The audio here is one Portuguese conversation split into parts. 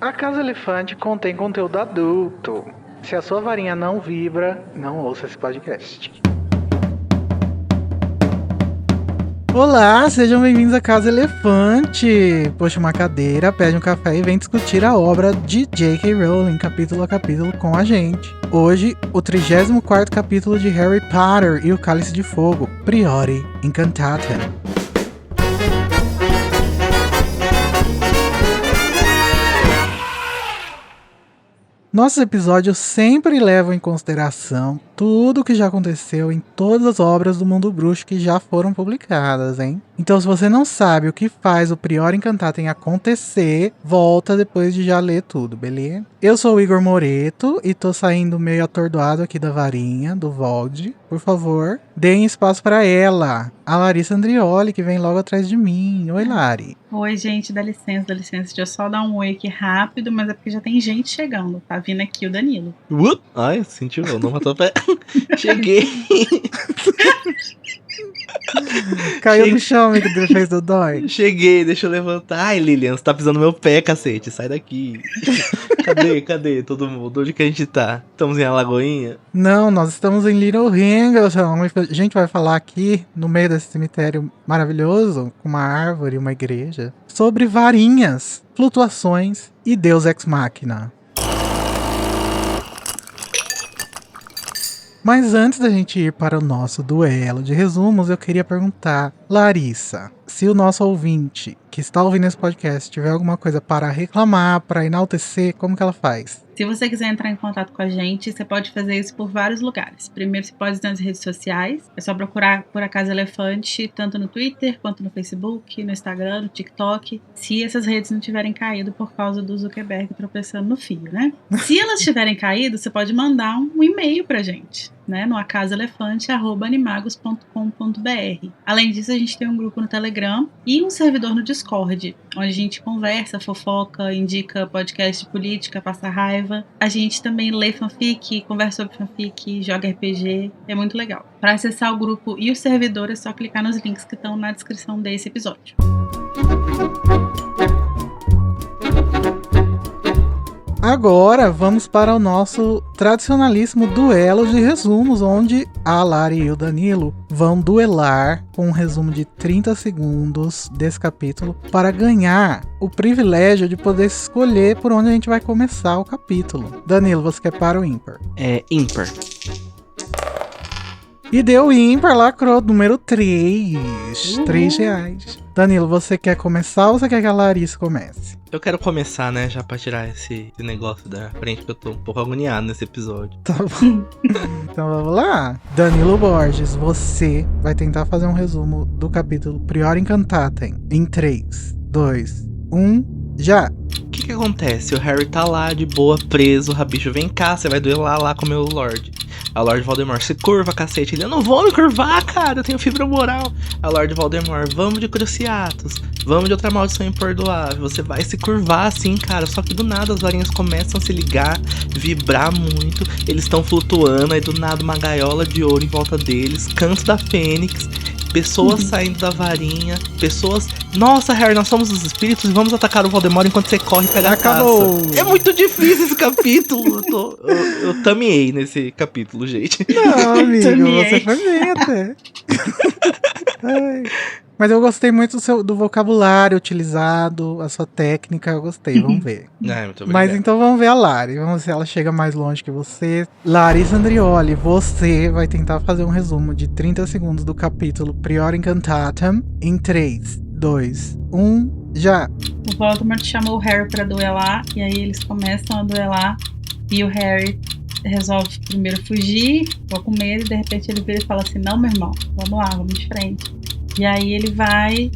A Casa Elefante contém conteúdo adulto. Se a sua varinha não vibra, não ouça esse podcast. Olá, sejam bem-vindos à Casa Elefante. Puxa uma cadeira, pede um café e vem discutir a obra de J.K. Rowling, capítulo a capítulo, com a gente. Hoje, o 34º capítulo de Harry Potter e o Cálice de Fogo, Priori Incantatem. Nossos episódios sempre levam em consideração tudo o que já aconteceu em todas as obras do mundo bruxo que já foram publicadas, hein? Então, se você não sabe o que faz o Priori Incantatem acontecer, volta depois de já ler tudo, beleza? Eu sou o Igor Moreto e tô saindo meio atordoado aqui da varinha, do Vold. Por favor, deem espaço para ela, a Larissa Andrioli, que vem logo atrás de mim. Oi, Lari. Oi, gente, dá licença. Deixa eu só dar um oi aqui rápido, mas é porque já tem gente chegando. Tá vindo aqui o Danilo. Ai, sentiu, não matou pé. Cheguei. Caiu no chão, amigo, que fez do dói. Cheguei, deixa eu levantar. Ai, Lilian, você tá pisando no meu pé, cacete. Sai daqui. Cadê todo mundo? Onde que a gente tá? Estamos em Alagoinha? Não, nós estamos em Little Hangleton. A gente vai falar aqui, no meio desse cemitério maravilhoso, com uma árvore e uma igreja, sobre varinhas, flutuações e Deus Ex Machina. Mas antes da gente ir para o nosso duelo de resumos, eu queria perguntar, Larissa, se o nosso ouvinte que está ouvindo esse podcast tiver alguma coisa para reclamar, para enaltecer, como que ela faz? Se você quiser entrar em contato com a gente, você pode fazer isso por vários lugares. Primeiro, você pode ir nas redes sociais. É só procurar por A Casa Elefante, tanto no Twitter, quanto no Facebook, no Instagram, no TikTok. Se essas redes não tiverem caído por causa do Zuckerberg tropeçando no fio, né? Se elas tiverem caído, você pode mandar um e-mail pra gente, né? No acasaelefante@animagos.com.br. Além disso, a gente tem um grupo no Telegram e um servidor no Discord, onde a gente conversa, fofoca, indica podcast de política, passa raiva. A gente também lê fanfic, conversa sobre fanfic, joga RPG, é muito legal. Para acessar o grupo e o servidor é só clicar nos links que estão na descrição desse episódio. Agora vamos para o nosso tradicionalíssimo duelo de resumos, onde a Lari e o Danilo vão duelar com um resumo de 30 segundos desse capítulo para ganhar o privilégio de poder escolher por onde a gente vai começar o capítulo. Danilo, você quer par ou ímpar? É ímpar. E deu ímpar, lacrou, número 3. R$3. Danilo, você quer começar ou você quer que a Larissa comece? Eu quero começar, né, já pra tirar esse negócio da frente, porque eu tô um pouco agoniado nesse episódio. Tá bom. Então vamos lá. Danilo Borges, você vai tentar fazer um resumo do capítulo Priori Incantatem em 3, 2, 1, já! O que acontece? O Harry tá lá de boa, preso, o Rabicho vem cá, você vai duelar lá com o meu Lorde. A Lorde Voldemort se curva, cacete. Ele, eu não vou me curvar, cara, eu tenho fibra moral. A Lorde Voldemort, vamos de Cruciatus, vamos de outra maldição imperdoável. Você vai se curvar assim, cara. Só que do nada as varinhas começam a se ligar, vibrar muito. Eles estão flutuando, aí do nada uma gaiola de ouro em volta deles, canto da fênix. Pessoas saindo da varinha, pessoas... Nossa, Harry, nós somos os espíritos e vamos atacar o Voldemort enquanto você corre e pega a taça. É muito difícil esse capítulo. Eu tameei nesse capítulo, gente. Não, amigo, você foi bem até. Ai. Mas eu gostei muito do vocabulário utilizado, a sua técnica, eu gostei, vamos ver. Muito obrigado. Mas então vamos ver a Lari, vamos ver se ela chega mais longe que você. Larissa Andrioli, você vai tentar fazer um resumo de 30 segundos do capítulo Priori Incantatem em 3, 2, 1, já! O Voldemort chamou o Harry pra duelar, e aí eles começam a duelar, e o Harry resolve primeiro fugir, ficou com medo, e de repente ele vira e fala assim, não, meu irmão, vamos lá, vamos de frente. E aí ele vai,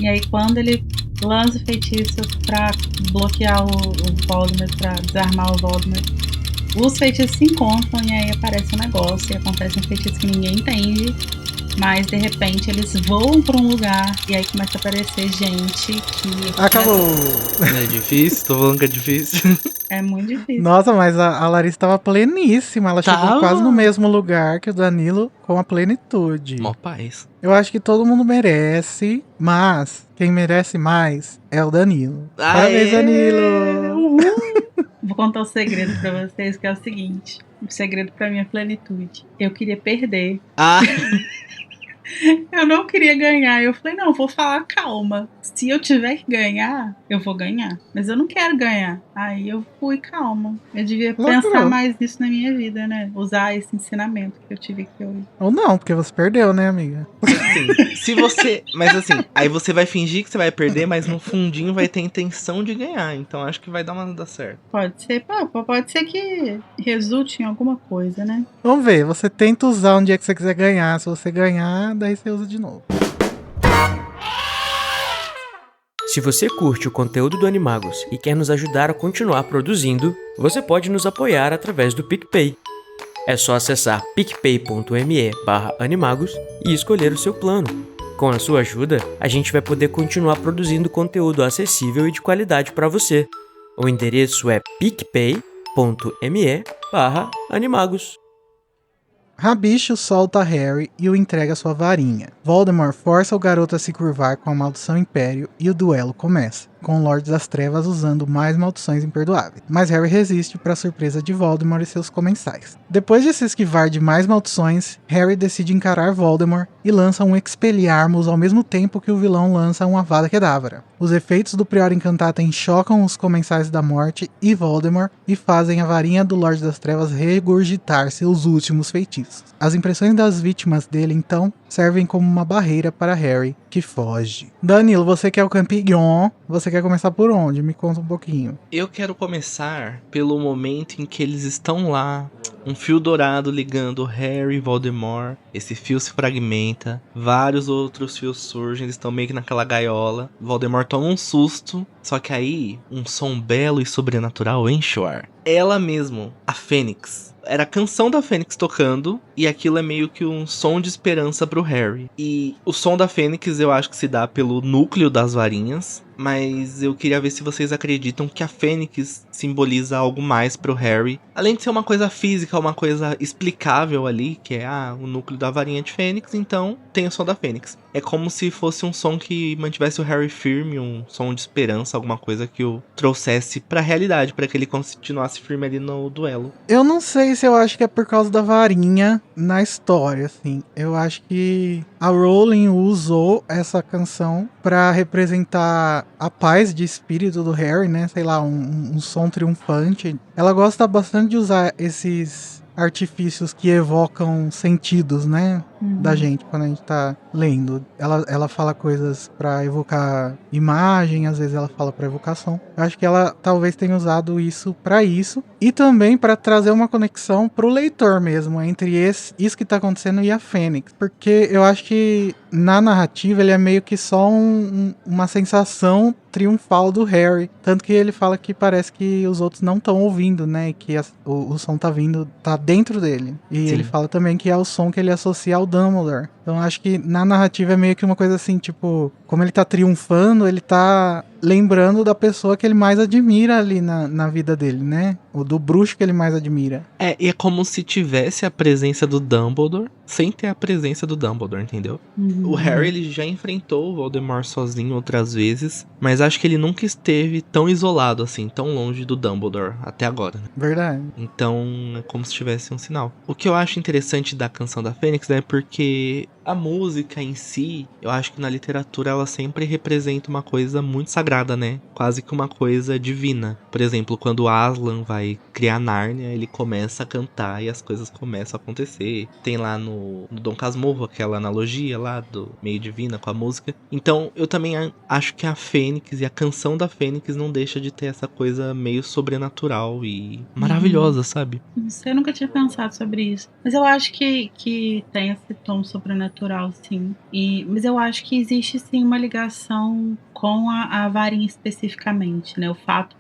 e aí quando ele lança o feitiço pra bloquear o Voldemort, pra desarmar o Voldemort, os feitiços se encontram e aí aparece um negócio, e acontece um feitiço que ninguém entende, Mas de repente eles voam pra um lugar e aí começa a aparecer gente que. Acabou. É difícil, tô falando que é difícil. É muito difícil. Nossa, mas a Larissa tava pleníssima. Ela chegou Tava. quase no mesmo lugar que o Danilo com a plenitude. Mó paz. Eu acho que todo mundo merece, mas quem merece mais é o Danilo. Parabéns, Danilo! Vou contar um segredo pra vocês, que é o seguinte. O segredo pra minha plenitude. Eu queria perder. Ah, Eu não queria ganhar. Eu falei, não, vou falar calma. Se eu tiver que ganhar, eu vou ganhar. Mas eu não quero ganhar. Aí eu fui calma. Eu devia pensar mais nisso na minha vida, né? Usar esse ensinamento que eu tive aqui hoje. Ou não, porque você perdeu, né, amiga? assim, se você. Mas assim, aí você vai fingir que você vai perder, mas no fundinho vai ter intenção de ganhar. Então acho que vai dar certo. Pode ser, pode ser que resulte em alguma coisa, né? Vamos ver, você tenta usar um dia que você quiser ganhar. Se você ganhar, daí você usa de novo. Se você curte o conteúdo do Animagos e quer nos ajudar a continuar produzindo, você pode nos apoiar através do PicPay. É só acessar picpay.me/animagos e escolher o seu plano. Com a sua ajuda, a gente vai poder continuar produzindo conteúdo acessível e de qualidade para você. O endereço é picpay.me/animagos. Rabicho solta Harry e o entrega sua varinha. Voldemort força o garoto a se curvar com a maldição Império e o duelo começa, com o Lorde das Trevas usando mais maldições imperdoáveis. Mas Harry resiste para surpresa de Voldemort e seus comensais. Depois de se esquivar de mais maldições, Harry decide encarar Voldemort e lança um Expelliarmus ao mesmo tempo que o vilão lança um Avada Kedavra. Os efeitos do Prior Incantatem chocam os comensais da morte e Voldemort e fazem a varinha do Lorde das Trevas regurgitar seus últimos feitiços. As impressões das vítimas dele, então, servem como uma barreira para Harry, que foge. Danilo, você que é o campeão, você quer começar por onde? Me conta um pouquinho. Eu quero começar pelo momento em que eles estão lá, um fio dourado ligando Harry e Voldemort. Esse fio se fragmenta, vários outros fios surgem, eles estão meio que naquela gaiola. Voldemort toma um susto, só que aí um som belo e sobrenatural enche o ar. Ela mesmo, a Fênix. Era a canção da Fênix tocando, e aquilo é meio que um som de esperança pro Harry. E o som da Fênix eu acho que se dá pelo núcleo das varinhas, mas eu queria ver se vocês acreditam que a Fênix simboliza algo mais pro Harry. Além de ser uma coisa física, uma coisa explicável ali, que é o núcleo da varinha de Fênix, então tem o som da Fênix. É como se fosse um som que mantivesse o Harry firme, um som de esperança, alguma coisa que o trouxesse pra realidade, pra que ele continuasse firme ali no duelo. Eu não sei se eu acho que é por causa da varinha na história, assim. Eu acho que a Rowling usou essa canção pra representar a paz de espírito do Harry, né? Sei lá, um som triunfante. Ela gosta bastante de usar esses artifícios que evocam sentidos, né? Da gente, quando a gente tá lendo. Ela fala coisas pra evocar imagem, às vezes ela fala pra evocação. Eu acho que ela talvez tenha usado isso pra isso. E também pra trazer uma conexão pro leitor mesmo, entre isso que tá acontecendo e a Fênix. Porque eu acho que na narrativa ele é meio que só uma sensação triunfal do Harry. Tanto que ele fala que parece que os outros não estão ouvindo, né? E que o som tá vindo, tá dentro dele. E Sim. ele fala também que é o som que ele associa ao Dumbledore. Então acho que na narrativa é meio que uma coisa assim, tipo, como ele tá triunfando, ele tá lembrando da pessoa que ele mais admira ali na vida dele, né? O do bruxo que ele mais admira. E é como se tivesse a presença do Dumbledore, sem ter a presença do Dumbledore, entendeu? O Harry, ele já enfrentou o Voldemort sozinho outras vezes, mas acho que ele nunca esteve tão isolado assim, tão longe do Dumbledore, até agora, né? Verdade. Então, é como se tivesse um sinal. O que eu acho interessante da canção da Fênix é porque a música em si, eu acho que na literatura ela sempre representa uma coisa muito sagrada, né? Quase que uma coisa divina. Por exemplo, quando Aslan vai criar Nárnia, ele começa a cantar e as coisas começam a acontecer. Tem lá no Dom Casmurro aquela analogia lá do meio divina com a música. Então, eu também acho que a Fênix e a canção da Fênix não deixa de ter essa coisa meio sobrenatural e maravilhosa, sabe? Não sei, eu nunca tinha pensado sobre isso. Mas eu acho que tem esse tom sobrenatural, sim. Mas eu acho que existe, sim, uma ligação com a varinha especificamente, né? O fato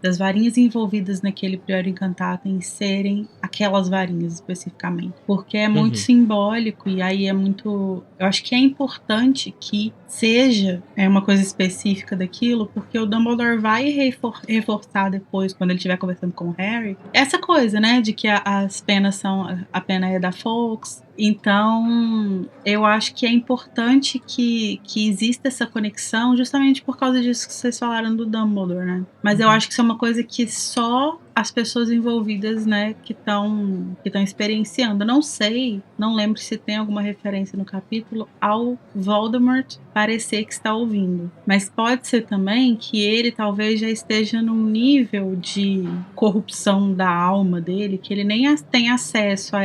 das varinhas envolvidas naquele Prior Incantatem serem aquelas varinhas especificamente. Porque é muito simbólico e aí é muito... Eu acho que é importante que seja uma coisa específica daquilo, porque o Dumbledore vai reforçar depois, quando ele estiver conversando com o Harry, essa coisa, né? De que as penas são... A pena é da Fawkes. Então, eu acho que é importante que exista essa conexão justamente por causa disso que vocês falaram do Dumbledore, né? Mas eu acho que isso é uma coisa que só as pessoas envolvidas, né, que estão experienciando. Não lembro se tem alguma referência no capítulo ao Voldemort parecer que está ouvindo. Mas pode ser também que ele talvez já esteja num nível de corrupção da alma dele, que ele nem tem acesso a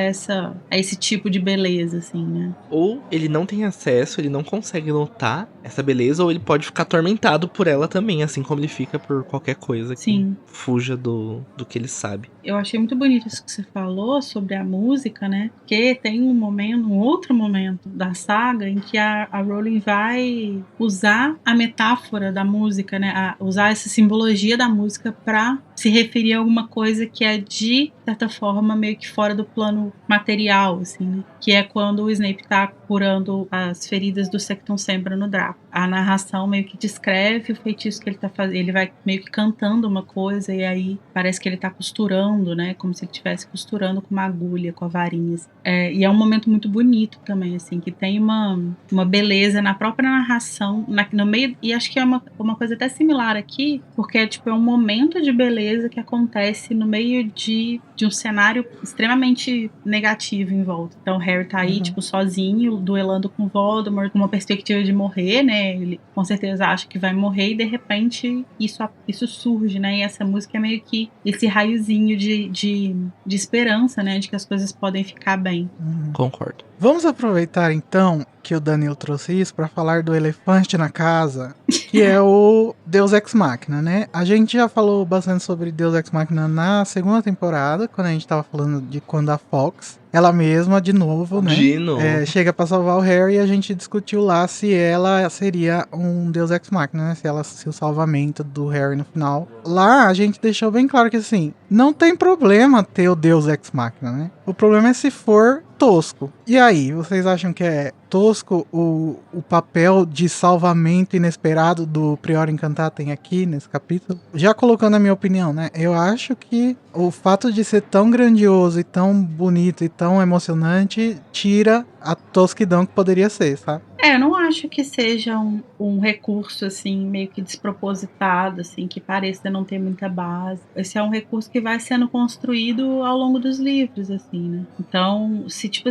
esse tipo de beleza, assim, né? Ou ele não tem acesso, ele não consegue notar essa beleza, ou ele pode ficar atormentado por ela também, assim como ele fica por qualquer coisa que fuja do que ele sabe. Eu achei muito bonito isso que você falou sobre a música, né? Porque tem um outro momento da saga em que a Rowling vai usar a metáfora da música, né? Usar essa simbologia da música para se referir a alguma coisa que é de certa forma meio que fora do plano material, assim, né? Que é quando o Snape tá curando as feridas do Sectum Sempra no Draco. A narração meio que descreve o feitiço que ele tá fazendo. Ele vai meio que cantando uma coisa e aí parece que ele tá costurando, né? Como se ele estivesse costurando com uma agulha, com a varinha. E é um momento muito bonito também, assim, que tem uma beleza na própria narração, no meio, e acho que é uma coisa até similar aqui, porque é um momento de beleza que acontece no meio de um cenário extremamente negativo em volta. Então o Harry tá aí, sozinho, duelando com Voldemort, com uma perspectiva de morrer, né? Ele com certeza acha que vai morrer e de repente isso surge, né? E essa música é meio que esse raiozinho de esperança, né? De que as coisas podem ficar bem. Concordo. Vamos aproveitar então que o Danilo trouxe isso para falar do elefante na casa, que é o Deus Ex Machina, né? A gente já falou bastante sobre Deus Ex Machina na segunda temporada, quando a gente tava falando de quando a Fawkes, ela mesma, de novo, né? Chega pra salvar o Harry e a gente discutiu lá se ela seria um Deus Ex Machina, né? Se o salvamento do Harry no final. Lá a gente deixou bem claro que assim, não tem problema ter o Deus Ex Machina, né? O problema é se for tosco. E aí, vocês acham que é tosco o papel de salvamento inesperado do Prior Incantatem aqui nesse capítulo? Já colocando a minha opinião, né? Eu acho que o fato de ser tão grandioso e tão bonito e tão emocionante tira a tosquidão que poderia ser, sabe? Eu não acho que seja um recurso, assim, meio que despropositado, assim, que pareça não ter muita base. Esse é um recurso que vai sendo construído ao longo dos livros, assim, né? Então,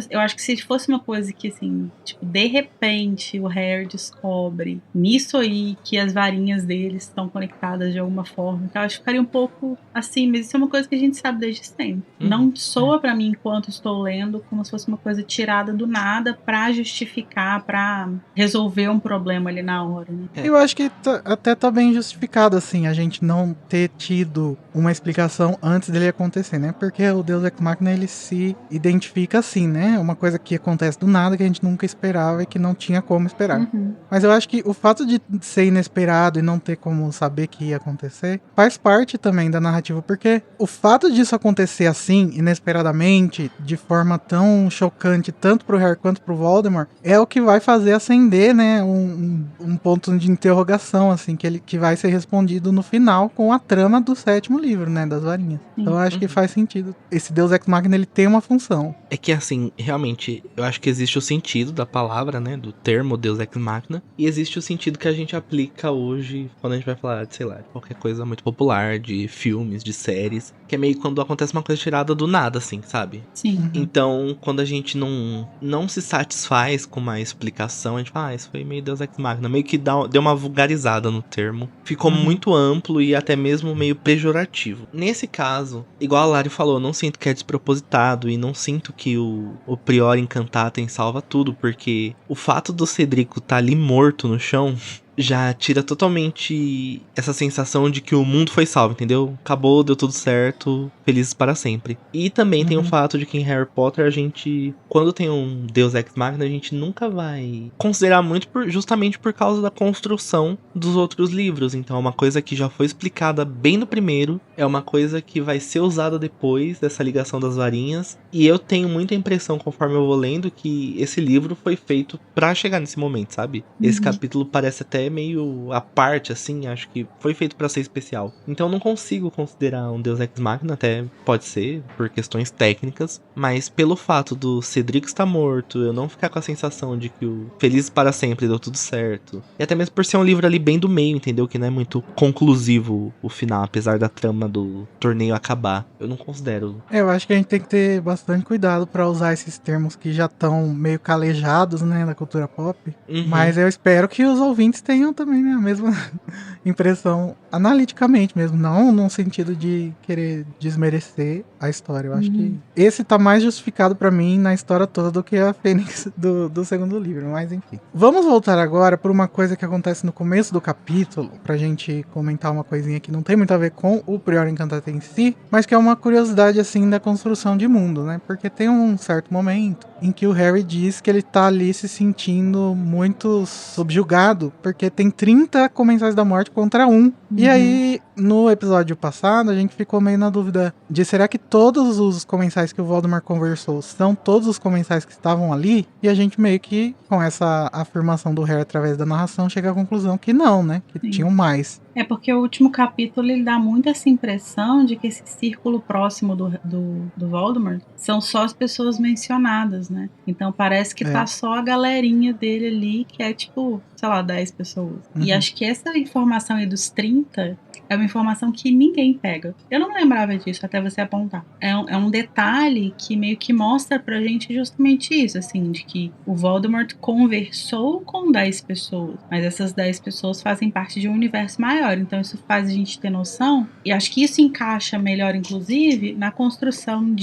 eu acho que se fosse uma coisa que, assim, de repente o Harry descobre nisso aí que as varinhas dele estão conectadas de alguma forma, então eu acho que ficaria um pouco assim, mas isso é uma coisa que a gente sabe desde sempre. Não soa pra mim, enquanto estou lendo, como se fosse uma coisa tirada do nada pra justificar, pra resolver um problema ali na hora, né? Eu acho que até tá bem justificado, assim, a gente não ter tido uma explicação antes dele acontecer, né? Porque o Deus Ex Machina, ele se identifica assim, né? Uma coisa que acontece do nada, que a gente nunca esperava e que não tinha como esperar. Mas eu acho que o fato de ser inesperado e não ter como saber que ia acontecer, faz parte também da narrativa, porque o fato disso acontecer assim, inesperadamente, de forma tão chocante, tanto pro Harry quanto pro Voldemort, é o que vai fazer acender, né, um ponto de interrogação, assim, que vai ser respondido no final com a trama do 7º livro, né, das varinhas. Então eu acho que faz sentido. Esse Deus Ex Machina, ele tem uma função. É que, assim, realmente, eu acho que existe o sentido da palavra, né, do termo Deus Ex Machina, e existe o sentido que a gente aplica hoje quando a gente vai falar de, sei lá, qualquer coisa muito popular, de filmes, de séries, que é meio quando acontece uma coisa tirada do nada, assim, sabe? Sim. Então, quando a gente não se satisfaz com uma explicação, a gente fala, isso foi meio Deus Ex Machina, meio que deu uma vulgarizada no termo, ficou muito amplo e até mesmo meio pejorativo. Nesse caso, igual a Lari falou, eu não sinto que é despropositado e não sinto que o Prior Incantatem salva tudo, porque o fato do Cedrico tá ali morto no chão já tira totalmente essa sensação de que o mundo foi salvo, entendeu? Acabou, deu tudo certo, felizes para sempre. E também tem o fato de que em Harry Potter a gente, quando tem um Deus Ex Machina, a gente nunca vai considerar muito justamente por causa da construção dos outros livros. Então é uma coisa que já foi explicada bem no primeiro, é uma coisa que vai ser usada depois dessa ligação das varinhas. E eu tenho muita impressão, conforme eu vou lendo, que esse livro foi feito pra chegar nesse momento, sabe? Esse capítulo parece até meio à parte, assim, acho que foi feito pra ser especial. Então eu não consigo considerar um Deus Ex Machina, até pode ser, por questões técnicas, mas pelo fato do Cedric estar morto, eu não ficar com a sensação de que o Felizes para Sempre deu tudo certo, e até mesmo por ser um livro ali bem do meio, entendeu? Que não é muito conclusivo o final, apesar da trama do torneio acabar. Eu não considero. Eu acho que a gente tem que ter bastante cuidado pra usar esses termos que já estão meio calejados, né, na cultura pop. Mas eu espero que os ouvintes tenham também, né, a mesma impressão analiticamente mesmo, não num sentido de querer desmerecer a história. Eu acho que esse tá mais justificado pra mim na história toda do que a Fênix do segundo livro, mas enfim. Vamos voltar agora por uma coisa que acontece no começo do capítulo, pra gente comentar uma coisinha que não tem muito a ver com o Prior Encantatem em si, mas que é uma curiosidade, assim, da construção de mundo, né? Porque tem um certo momento em que o Harry diz que ele tá ali se sentindo muito subjugado, porque tem 30 Comensais da Morte contra 1. E aí, no episódio passado, a gente ficou meio na dúvida de será que todos os comensais que o Voldemort conversou são todos os comensais que estavam ali? E a gente meio que, com essa afirmação do Harry através da narração, chega à conclusão que não, né? Que tinham mais. É porque o último capítulo ele dá muito essa impressão de que esse círculo próximo do Voldemort são só as pessoas mencionadas, né? Então parece que tá só a galerinha dele ali, que é tipo, sei lá, 10 pessoas. E acho que essa informação aí dos 30 é uma informação que ninguém pega. Eu não lembrava disso até você apontar. É um detalhe que meio que mostra pra gente justamente isso, assim, de que o Voldemort conversou com 10 pessoas, mas essas 10 pessoas fazem parte de um universo maior. Então isso faz a gente ter noção, e acho que isso encaixa melhor, inclusive, na construção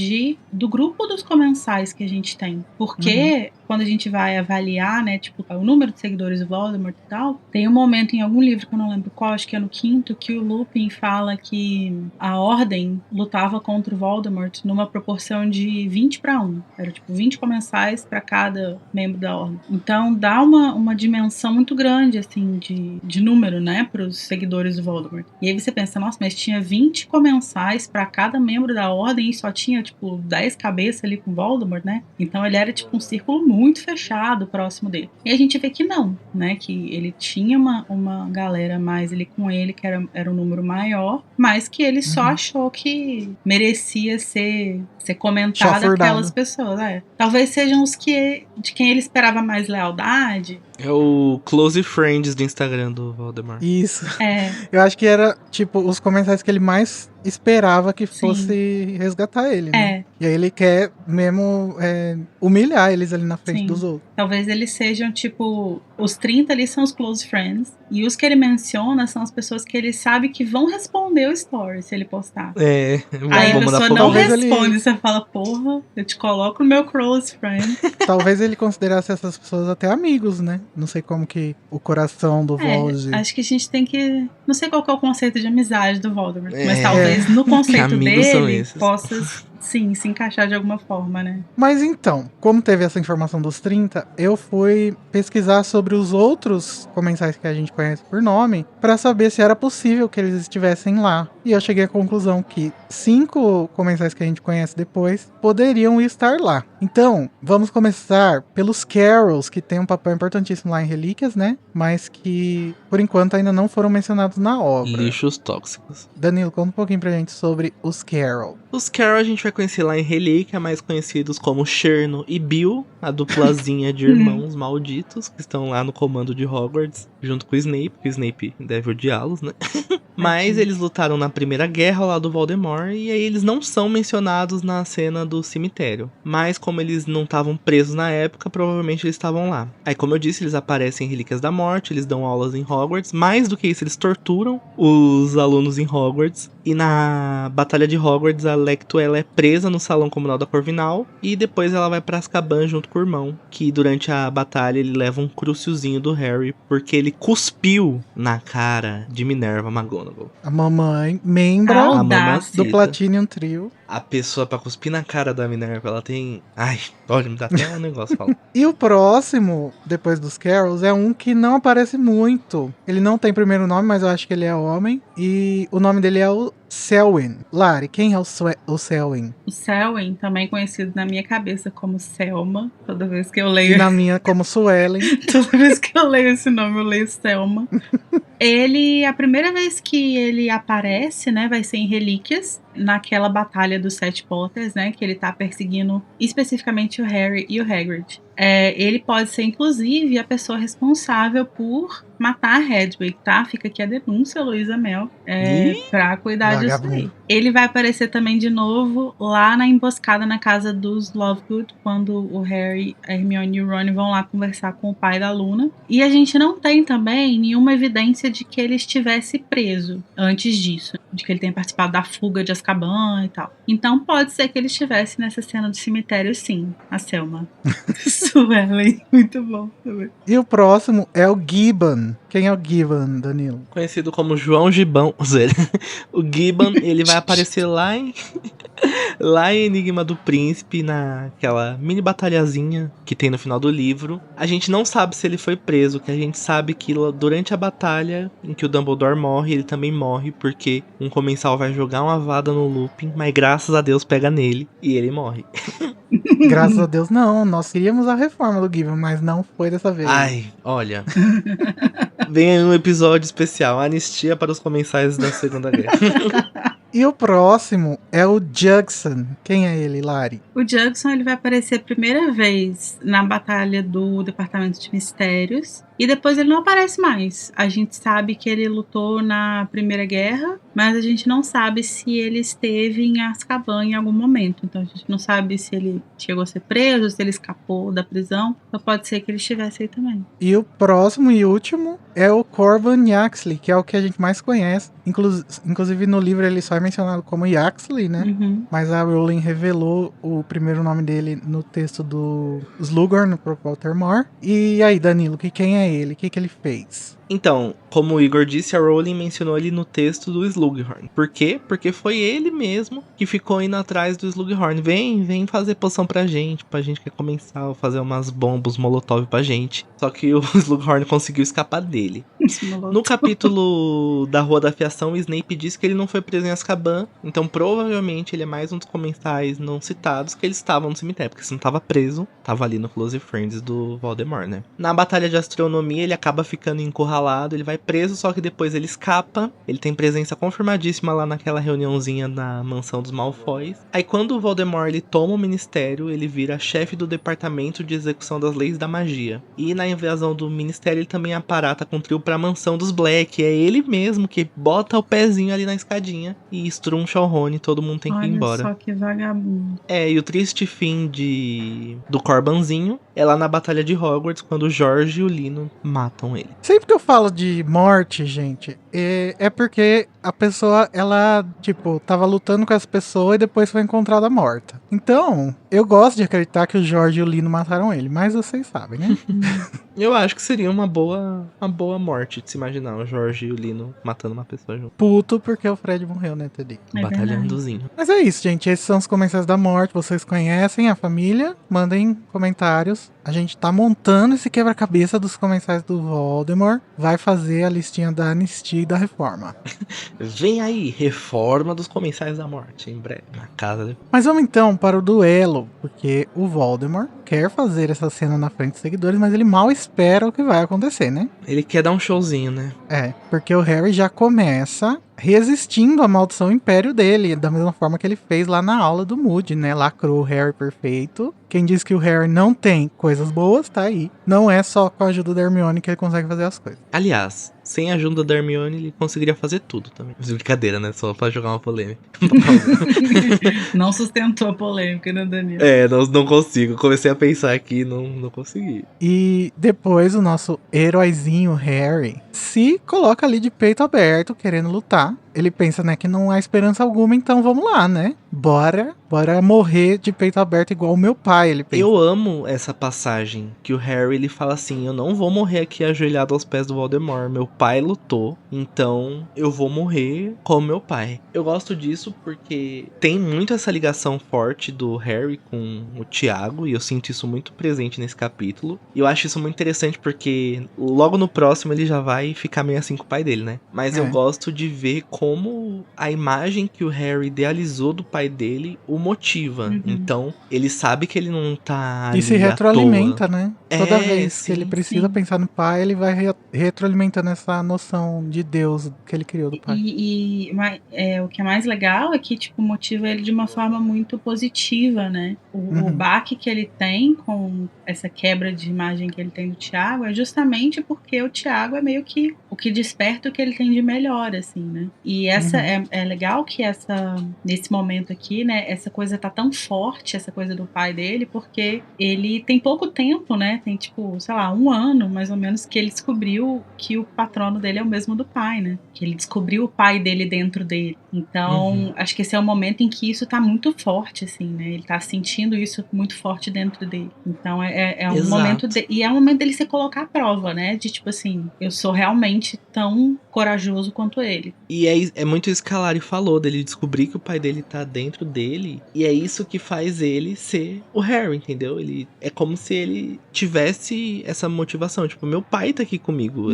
do grupo dos comensais que a gente tem. Porque quando a gente vai avaliar, né, tipo, o número de seguidores do Voldemort e tal, tem um momento em algum livro que eu não lembro qual, acho que é no 5º, que o Lupin fala que a Ordem lutava contra o Voldemort numa proporção de 20-1. Era tipo 20 comensais para cada membro da Ordem. Então dá uma dimensão muito grande, assim, de número, né, para os seguidores do Voldemort. E aí você pensa, nossa, mas tinha 20 comensais para cada membro da Ordem e só tinha, tipo, 10 cabeças ali com o Voldemort, né? Então ele era, tipo, um círculo muito fechado próximo dele. E a gente vê que não, né? Que ele tinha uma galera mais ali com ele, que era um número maior, mas que ele só achou que merecia ser comentado aquelas pessoas. Talvez sejam os de quem ele esperava mais lealdade. É o Close Friends do Instagram do Voldemort. Isso. Eu acho que era, tipo, os comentários que ele mais esperava que fosse resgatar ele, né? E aí ele quer mesmo humilhar eles ali na frente dos outros. Talvez eles sejam, tipo, os 30 ali são os close friends, e os que ele menciona são as pessoas que ele sabe que vão responder o story se ele postar. Aí a pessoa não responde, você fala, porra, eu te coloco no meu close friend. Talvez ele considerasse essas pessoas até amigos, né? Não sei como que o coração do Voldemort... Acho que a gente tem que... Não sei qual que é o conceito de amizade do Voldemort, mas talvez no conceito dele possa... Sim, se encaixar de alguma forma, né? Mas então, como teve essa informação dos 30, eu fui pesquisar sobre os outros comensais que a gente conhece por nome, pra saber se era possível que eles estivessem lá. E eu cheguei à conclusão que 5 comensais que a gente conhece depois poderiam estar lá. Então, vamos começar pelos Carrols, que tem um papel importantíssimo lá em Relíquias, né? Mas que, por enquanto, ainda não foram mencionados na obra. Lixos tóxicos. Danilo, conta um pouquinho pra gente sobre os Carroll. Os Carroll a gente vai conhecer lá em Relíquia, mais conhecidos como Cherno e Bill, a duplazinha de irmãos malditos, que estão lá no comando de Hogwarts, junto com o Snape, que o Snape deve odiá-los, né? Mas eles lutaram na primeira guerra lá do Voldemort, e aí eles não são mencionados na cena do cemitério. Mas como eles não estavam presos na época, provavelmente eles estavam lá. Aí, como eu disse, eles aparecem em Relíquias da Morte, eles dão aulas em Hogwarts. Mais do que isso, eles torturam os alunos em Hogwarts. E na Batalha de Hogwarts, a Lecto, ela é presa presa no salão comunal da Corvinal. E depois ela vai pra Azkaban junto com o irmão. Que durante a batalha ele leva um cruciozinho do Harry. Porque ele cuspiu na cara de Minerva McGonagall. A mamãe, membro A do audácia. Platinum Trio. A pessoa pra cuspir na cara da Minerva, ela tem... Ai, olha, me dá até um negócio falar. E o próximo, depois dos Carrols, é um que não aparece muito. Ele não tem primeiro nome, mas eu acho que ele é homem. E o nome dele é o Selwyn. Lari, quem é o Selwyn? O Selwyn, também conhecido na minha cabeça como Selma. Toda vez que eu E leio. na minha como Suellen. Toda vez que eu leio esse nome, eu leio Selma. Ele, a primeira vez que ele aparece, né, vai ser em Relíquias, naquela batalha dos Sete Potters, né, que ele tá perseguindo especificamente o Harry e o Hagrid. Ele pode ser, inclusive, a pessoa responsável por matar a Hedwig, tá? Fica aqui a denúncia, Luísa Mel, pra cuidar disso aí. Ele vai aparecer também de novo lá na emboscada na casa dos Lovegood, quando o Harry, a Hermione e o Ron vão lá conversar com o pai da Luna. E a gente não tem também nenhuma evidência de que ele estivesse preso antes disso, de que ele tenha participado da fuga de Azkaban e tal. Então pode ser que ele estivesse nessa cena do cemitério, sim, a Selma. Suelen, muito bom também. E o próximo é o Gibbon. Quem é o Gibbon, Danilo? Conhecido como João Gibão. O Gibbon, ele vai aparecer lá em Enigma do Príncipe, naquela mini batalhazinha que tem no final do livro. A gente não sabe se ele foi preso, que a gente sabe que durante a batalha em que o Dumbledore morre, ele também morre, porque um comensal vai jogar uma vada no Lupin, mas graças a Deus pega nele e ele morre. Graças a Deus, não. Nós queríamos a reforma do Gibbon, mas não foi dessa vez. Ai, olha. Vem aí um episódio especial, anistia para os comensais da Segunda Guerra. E o próximo é o Jugson. Quem é ele, Lari? O Jugson, ele vai aparecer a primeira vez na batalha do Departamento de Mistérios. E depois ele não aparece mais. A gente sabe que ele lutou na Primeira Guerra, mas a gente não sabe se ele esteve em Azkaban em algum momento. Então a gente não sabe se ele chegou a ser preso, se ele escapou da prisão. Então pode ser que ele estivesse aí também. E o próximo e último é o Corban Yaxley, que é o que a gente mais conhece. Inclusive no livro ele só é mencionado como Yaxley, né? Uhum. Mas a Rowling revelou o primeiro nome dele no texto do Slughorn, pro Pottermore. E aí, Danilo, quem é ele? O que ele fez? Então, como o Igor disse, a Rowling mencionou ele no texto do Slughorn. Por quê? Porque foi ele mesmo que ficou indo atrás do Slughorn. Vem fazer poção pra gente quer começar a fazer umas bombas molotov pra gente. Só que o Slughorn conseguiu escapar dele. No capítulo da Rua da Fiação, o Snape disse que ele não foi preso em Azkaban. Então, provavelmente, ele é mais um dos comensais não citados que eles estavam no cemitério. Porque se não tava preso, tava ali no Close Friends do Voldemort, né? Na Batalha de Astronomia, ele acaba ficando encurralado, ele vai preso, só que depois ele escapa. Ele tem presença confirmadíssima lá naquela reuniãozinha na mansão dos Malfoys. Aí quando o Voldemort ele toma o ministério, ele vira chefe do departamento de execução das leis da magia. E na invasão do ministério ele também aparata com o trio pra mansão dos Black. É ele mesmo que bota o pezinho ali na escadinha e estruncha o Rony, todo mundo tem que ir embora. Olha só que vagabundo. E o triste fim do Corbanzinho é lá na Batalha de Hogwarts, quando o Jorge e o Lino matam ele. Sempre que eu falo de morte, gente, é porque a pessoa, ela, tipo, tava lutando com essa pessoa e depois foi encontrada morta. Então, eu gosto de acreditar que o Jorge e o Lino mataram ele, mas vocês sabem, né? Eu acho que seria uma boa morte de se imaginar o Jorge e o Lino matando uma pessoa junto. Puto porque o Fred morreu, né, Teddy? Batalhandozinho. Mas é isso, gente. Esses são os comensais da morte. Vocês conhecem a família? Mandem comentários. A gente tá montando esse quebra-cabeça dos comensais do Voldemort. Vai fazer a listinha da anistia e da reforma. Vem aí, reforma dos comensais da morte, em breve, na casa. Mas vamos então para o duelo, porque o Voldemort quer fazer essa cena na frente dos seguidores, mas ele mal espera o que vai acontecer, né? Ele quer dar um showzinho, né? Porque o Harry já começa resistindo à maldição império dele, da mesma forma que ele fez lá na aula do Moody, né? Lacrou o Harry perfeito. Quem diz que o Harry não tem coisas boas, tá aí. Não é só com a ajuda da Hermione que ele consegue fazer as coisas. Aliás, sem a ajuda da Hermione, ele conseguiria fazer tudo também. Brincadeira, né? Só pra jogar uma polêmica. Não sustentou a polêmica, né, Danilo? Não consigo. Comecei a pensar aqui, não consegui. E depois o nosso heróizinho Harry se coloca ali de peito aberto, querendo lutar. ele pensa, né, que não há esperança alguma, então vamos lá, né? Bora morrer de peito aberto igual o meu pai, ele pensa. Eu amo essa passagem que o Harry ele fala assim: eu não vou morrer aqui ajoelhado aos pés do Voldemort. Meu pai lutou, então eu vou morrer como meu pai. Eu gosto disso porque tem muito essa ligação forte do Harry com o Tiago, e eu sinto isso muito presente nesse capítulo. E eu acho isso muito interessante porque logo no próximo ele já vai ficar meio assim com o pai dele, né? Mas eu gosto de ver como a imagem que o Harry idealizou do pai dele o motiva. Então, ele sabe que ele não tá ali e se retroalimenta, né? Toda vez sim, que ele precisa pensar no pai, ele vai retroalimentando essa noção de Deus que ele criou do pai. O que é mais legal é que, tipo, motiva ele de uma forma muito positiva, né? O baque que ele tem com essa quebra de imagem que ele tem do Tiago é justamente porque o Tiago é meio que o que desperta o que ele tem de melhor, assim, né? E essa é legal que nesse momento aqui, né, essa coisa tá tão forte, essa coisa do pai dele, porque ele tem pouco tempo, né? Tem, tipo, sei lá, 1 ano, mais ou menos, que ele descobriu que o patrono dele é o mesmo do pai, né? Que ele descobriu o pai dele dentro dele. Então, acho que esse é o momento em que isso tá muito forte, assim, né? Ele tá sentindo isso muito forte dentro dele. Então, é um momento... E é um momento dele se colocar à prova, né? De, tipo assim, eu sou realmente tão corajoso quanto ele. E é muito isso que a Lari falou, dele descobrir que o pai dele tá dentro dele, e é isso que faz ele ser o Harry, entendeu? É como se ele tivesse essa motivação, tipo, meu pai tá aqui comigo.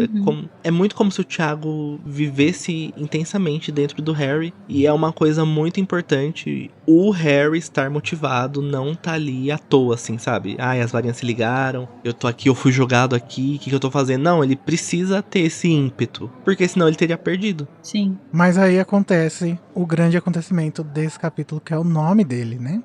É muito como se o Tiago vivesse intensamente dentro do Harry, e é uma coisa muito importante o Harry estar motivado, não tá ali à toa, assim, sabe? Ai, as varinhas se ligaram, eu tô aqui, eu fui jogado aqui, o que eu tô fazendo? Não, ele precisa ter esse ímpeto, porque senão ele teria perdido. Sim. Mas aí acontece o grande acontecimento desse capítulo, que é o nome dele, né?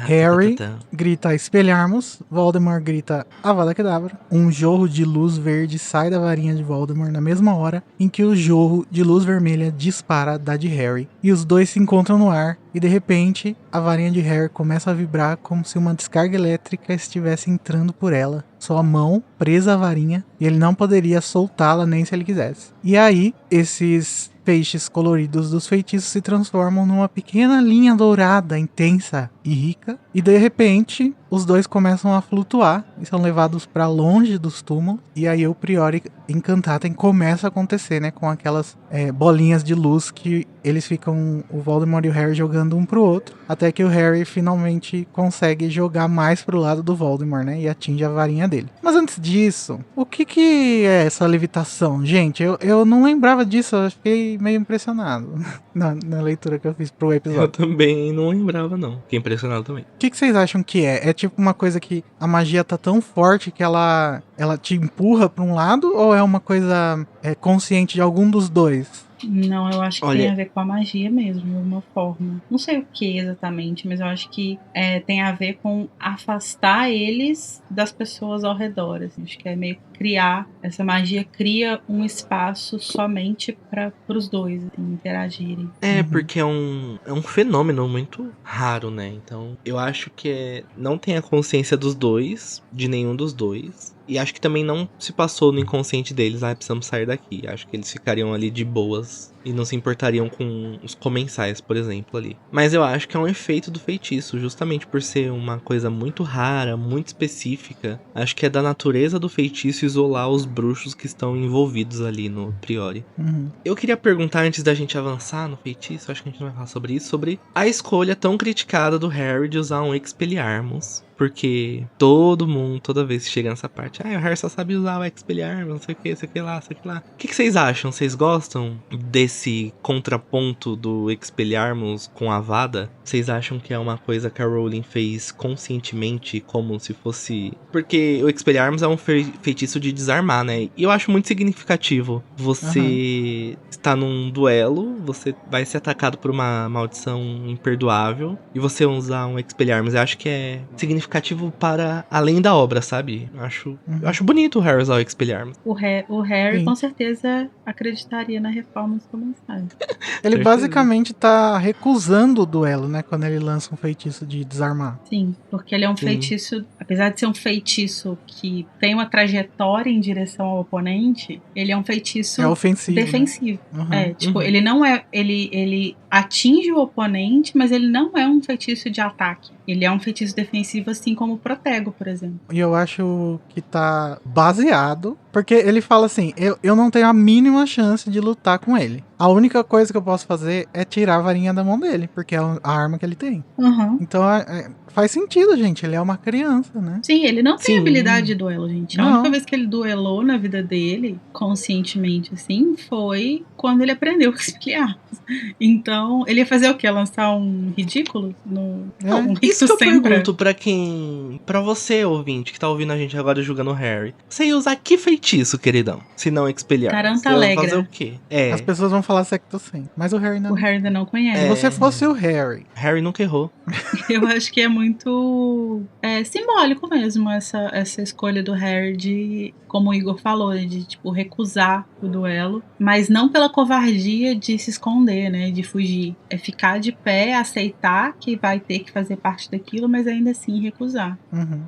Harry grita espelharmos, Voldemort grita Avada Kedavra. Um jorro de luz verde sai da varinha de Voldemort na mesma hora em que o jorro de luz vermelha dispara da de Harry. E os dois se encontram no ar e de repente a varinha de Harry começa a vibrar como se uma descarga elétrica estivesse entrando por ela. Sua mão presa à varinha e ele não poderia soltá-la nem se ele quisesse. E aí, esses feixes coloridos dos feitiços se transformam numa pequena linha dourada, intensa e rica. E de repente, os dois começam a flutuar e são levados para longe dos túmulos. E aí o Priori Incantatem começa a acontecer, né? Com aquelas bolinhas de luz que eles ficam, o Voldemort e o Harry, jogando um pro outro. Até que o Harry finalmente consegue jogar mais pro lado do Voldemort, né? E atinge a varinha dele. Mas antes disso, o que é essa levitação? Gente, eu não lembrava disso, eu fiquei meio impressionado na leitura que eu fiz pro episódio. Eu também não lembrava, não. Fiquei impressionado também. O que vocês acham que é? É tipo uma coisa que a magia tá tão forte que ela te empurra pra um lado? Ou é uma coisa consciente de algum dos dois? Não, eu acho que tem a ver com a magia mesmo, de alguma forma. Não sei o que exatamente, mas eu acho que tem a ver com afastar eles das pessoas ao redor. Assim. Acho que é meio criar, essa magia cria um espaço somente para os dois assim, interagirem. Porque é um fenômeno muito raro, né? Então, eu acho que não tem a consciência dos dois, de nenhum dos dois. E acho que também não se passou no inconsciente deles, precisamos sair daqui. Acho que eles ficariam ali de boas e não se importariam com os comensais, por exemplo, ali. Mas eu acho que é um efeito do feitiço, justamente por ser uma coisa muito rara, muito específica. Acho que é da natureza do feitiço isolar os bruxos que estão envolvidos ali no Priori. Eu queria perguntar, antes da gente avançar no feitiço, acho que a gente não vai falar sobre isso, sobre a escolha tão criticada do Harry de usar um Expelliarmus. Porque todo mundo, toda vez que chega nessa parte, o Harry só sabe usar o Expelliarmus, não sei o que, não sei o que lá, não sei o que lá. O que vocês acham? Vocês gostam desse contraponto do Expelliarmus com a Avada? Vocês acham que é uma coisa que a Rowling fez conscientemente, como se fosse... Porque o Expelliarmus é um feitiço de desarmar, né? E eu acho muito significativo. Você está num duelo, você vai ser atacado por uma maldição imperdoável, e você usar um Expelliarmus. Eu acho que é significativo para além da obra, sabe? Eu acho bonito o Harry usar o Expelliarmus. O Harry com certeza acreditaria na reforma dos mensagem. Ele Certeza. basicamente tá recusando o duelo, né? Quando ele lança um feitiço de desarmar. Sim, porque ele é um Sim. feitiço, apesar de ser um feitiço que tem uma trajetória em direção ao oponente, ele é um feitiço É ofensivo. né? defensivo. Uhum. É, tipo, Uhum. ele não é. Ele atinge o oponente, mas ele não é um feitiço de ataque. Ele é um feitiço defensivo, assim como o Protego, por exemplo. E eu acho que tá baseado. Porque ele fala assim: eu não tenho a mínima chance de lutar com ele. A única coisa que eu posso fazer é tirar a varinha da mão dele, porque é a arma que ele tem. Uhum. Então faz sentido, gente. Ele é uma criança, né? Sim, ele não tem Sim. habilidade de duelo, gente. A Não. única vez que ele duelou na vida dele, conscientemente, assim, foi quando ele aprendeu a esfriar. Então, ele ia fazer o quê? Lançar um ridículo? Um Isso que eu Sempra? pergunto pra você, ouvinte, que tá ouvindo a gente agora julgando o Harry. Você ia usar que feitiço, queridão? Se não expelhar. Taranta Você ia Alegra. fazer o quê? É. As pessoas vão falar Secto 100. Mas o Harry não. O Harry ainda não conhece. Se você É. fosse o Harry, Harry nunca errou. Eu acho que é muito simbólico mesmo essa escolha do Harry de, como o Igor falou, de tipo recusar o duelo, mas não pela covardia de se esconder, né, de fugir. É ficar de pé, aceitar que vai ter que fazer parte daquilo, mas ainda assim recusar. uhum.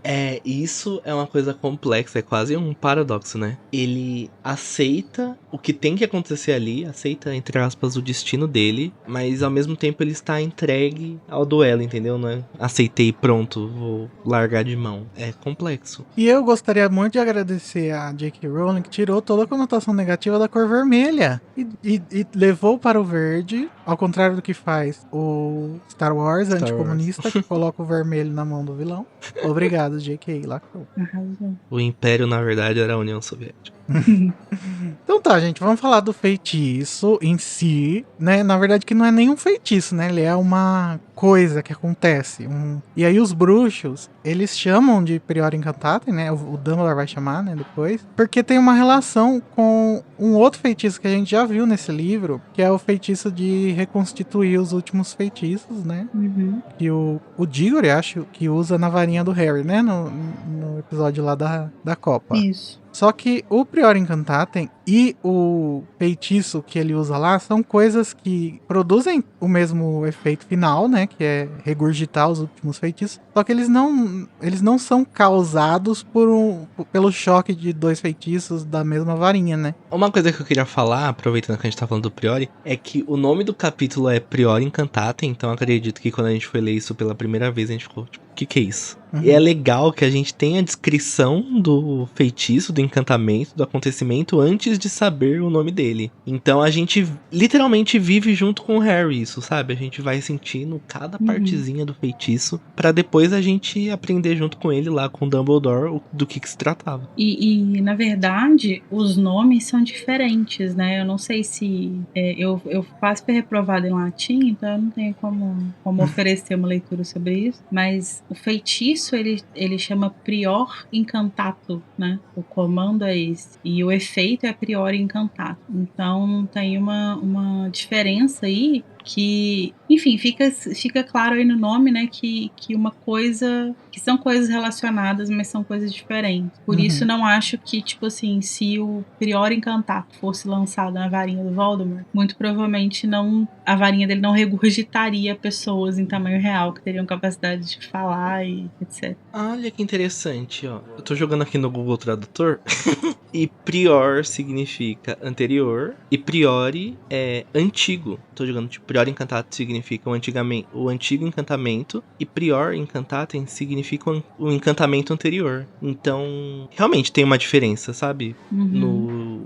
Isso é uma coisa complexa, é quase um paradoxo, né? Ele aceita o que tem que acontecer ali, aceita, entre aspas, o destino dele, mas ao mesmo tempo ele está entregue ao duelo, entendeu? Não é aceitei, pronto, vou largar de mão. É complexo. E eu gostaria muito de agradecer a J.K. Rowling, que tirou toda a conotação negativa da cor vermelha e levou para o verde, ao contrário do que faz o Star Wars anticomunista, que coloca o vermelho na mão do vilão. Obrigado, J.K. Lacrou. Arrasou. O Império, na verdade, era a União Soviética. Então tá, gente, vamos falar do feitiço em si, né? Na verdade que não é nenhum feitiço, né? Ele é uma coisa que acontece. E aí os bruxos, eles chamam de Prior Incantatem, né? O Dumbledore vai chamar, né, depois. Porque tem uma relação com um outro feitiço que a gente já viu nesse livro, que é o feitiço de reconstituir os últimos feitiços, né? Uhum. Que o Diggory, acho, que usa na varinha do Harry, né? No episódio lá da Copa. Isso. Só que o Prior Incantatem e o feitiço que ele usa lá são coisas que produzem o mesmo efeito final, né? Que é regurgitar os últimos feitiços. Só que eles não são causados pelo choque de dois feitiços da mesma varinha, né? Uma coisa que eu queria falar, aproveitando que a gente tá falando do Priori, é que o nome do capítulo é Prior Incantatem, então eu acredito que quando a gente foi ler isso pela primeira vez, a gente ficou tipo, o que é isso? Uhum. E é legal que a gente tenha a descrição do feitiço, do encantamento, do acontecimento antes de saber o nome dele. Então a gente literalmente vive junto com o Harry isso, sabe? A gente vai sentindo cada partezinha do feitiço pra depois a gente aprender junto com ele lá com o Dumbledore do que se tratava. E na verdade, os nomes são diferentes, né? Eu não sei se... eu quase fui reprovada em latim, então eu não tenho como oferecer uma leitura sobre isso. Mas o feitiço, ele chama Prior Incantato, né? O comando é esse. E o efeito é Prior Incantato. Então tem uma diferença aí que, enfim, fica claro aí no nome, né, que uma coisa, que são coisas relacionadas, mas são coisas diferentes. Por isso não acho que, tipo assim, se o Prior Incantato fosse lançado na varinha do Voldemort, muito provavelmente a varinha dele não regurgitaria pessoas em tamanho real, que teriam capacidade de falar e etc. Olha que interessante, ó. Eu tô jogando aqui no Google Tradutor e prior significa anterior e priori é antigo. Tô jogando tipo Prior Incantatem significa o antigo encantamento e Prior Incantatem significa o encantamento anterior. Então, realmente tem uma diferença, sabe?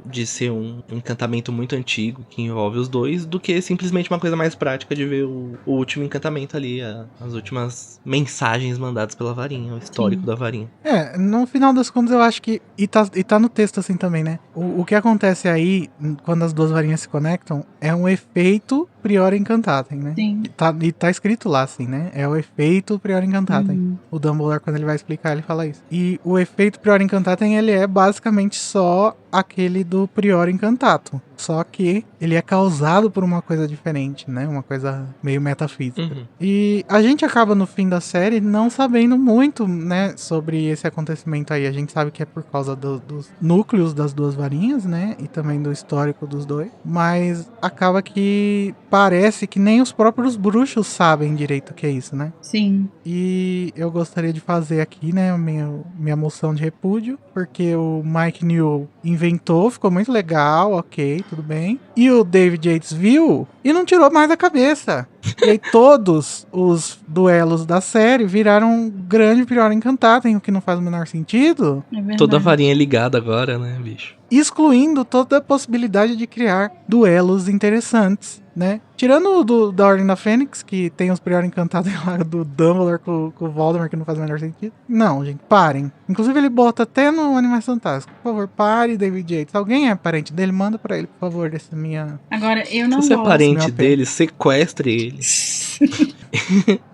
De ser um encantamento muito antigo que envolve os dois, do que simplesmente uma coisa mais prática de ver o último encantamento ali, as últimas mensagens mandadas pela varinha, o histórico da varinha. No final das contas eu acho que, e tá no texto assim também, né? O que acontece aí, quando as duas varinhas se conectam, é um efeito Priori Incantatem, né? Sim. E tá escrito lá, assim, né? É o efeito Priori Incantatem. O Dumbledore, quando ele vai explicar, ele fala isso. E o efeito Priori Incantatem, ele é basicamente só aquele do Priori Incantato. Só que ele é causado por uma coisa diferente, né? Uma coisa meio metafísica. E a gente acaba, no fim da série, não sabendo muito, né? Sobre esse acontecimento aí. A gente sabe que é por causa dos núcleos das duas varinhas, né? E também do histórico dos dois. Mas acaba que parece que nem os próprios bruxos sabem direito o que é isso, né? Sim. E eu gostaria de fazer aqui, né, a minha moção de repúdio, porque o Mike Newell inventou, ficou muito legal, ok, tudo bem. E o David Yates viu e não tirou mais da cabeça. E aí todos os duelos da série viraram um grande Priori Incantatem, o que não faz o menor sentido. É verdade. Toda a varinha é ligada agora, né, bicho? Excluindo toda a possibilidade de criar duelos interessantes, né? Tirando o da Ordem da Fênix, que tem os Priori Incantatem lá do Dumbledore com o Voldemort, que não faz o menor sentido. Não, gente, parem. Inclusive ele bota até no Animais Fantásticos. Por favor, pare, David Yates. Alguém é parente dele? Manda pra ele, por favor, dessa minha... Agora, eu não Se você é gosto. parente dele, sequestre ele.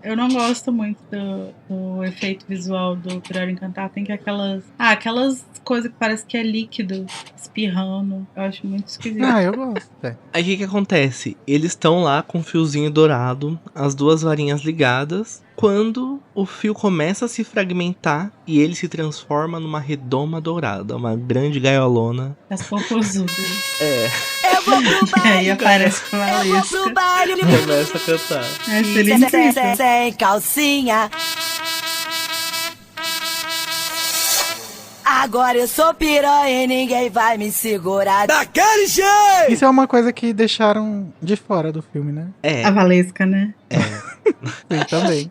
Eu não gosto muito do efeito visual do Priori Incantatem. Tem que aquelas coisas que parece que é líquido, espirrando. Eu acho muito esquisito. Ah, eu gosto. Aí o que acontece? Eles estão lá com o fiozinho dourado, as duas varinhas ligadas, quando o fio começa a se fragmentar e ele se transforma numa redoma dourada, uma grande gaiolona. As popozudas. É, Eu vou pro E aí baile, aparece com a eu vou Valesca. pro baile. começa a cantar. É, seria incrível. Sem calcinha. Agora eu sou piranha e ninguém vai me segurar. Daquele jeito! Isso é uma coisa que deixaram de fora do filme, né? É, A Valesca, né? Sim, também.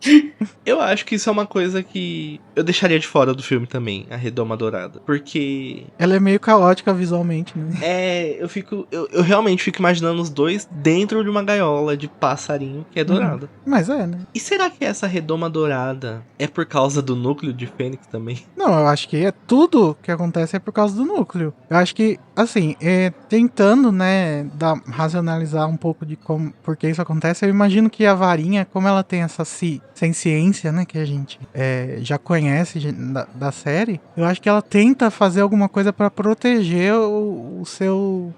eu acho que isso é uma coisa que eu deixaria de fora do filme também, a redoma dourada. Porque Ela é meio caótica visualmente, né? eu realmente fico imaginando os dois dentro de uma gaiola de passarinho que é dourada. Mas é, né? E será que essa redoma dourada é por causa do núcleo de Fênix também? Não, eu acho que tudo que acontece é por causa do núcleo. Eu acho que, assim, tentando, né, racionalizar um pouco de por que isso acontece, eu imagino que a varinha, como ela tem essa ciência, né, que a gente já conhece da série, eu acho que ela tenta fazer alguma coisa pra proteger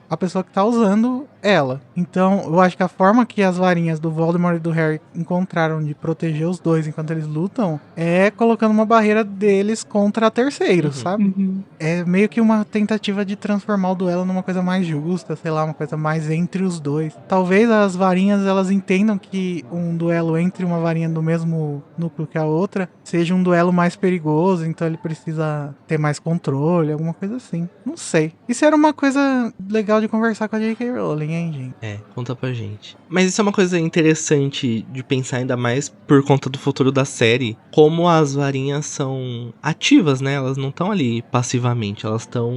a pessoa que tá usando ela. Então, eu acho que a forma que as varinhas do Voldemort e do Harry encontraram de proteger os dois enquanto eles lutam é colocando uma barreira deles contra terceiros, sabe? Uhum. É meio que uma tentativa de transformar o duelo numa coisa mais justa, sei lá, uma coisa mais entre os dois. Talvez as varinhas, elas entendam que um duelo entre uma varinha do mesmo núcleo que a outra seja um duelo mais perigoso, então ele precisa ter mais controle, alguma coisa assim. Não sei. Isso era uma coisa legal de conversar com a J.K. Rowling, hein, gente? É, conta pra gente. Mas isso é uma coisa interessante de pensar, ainda mais por conta do futuro da série, como as varinhas são ativas, né? Elas não estão ali passivamente, elas estão...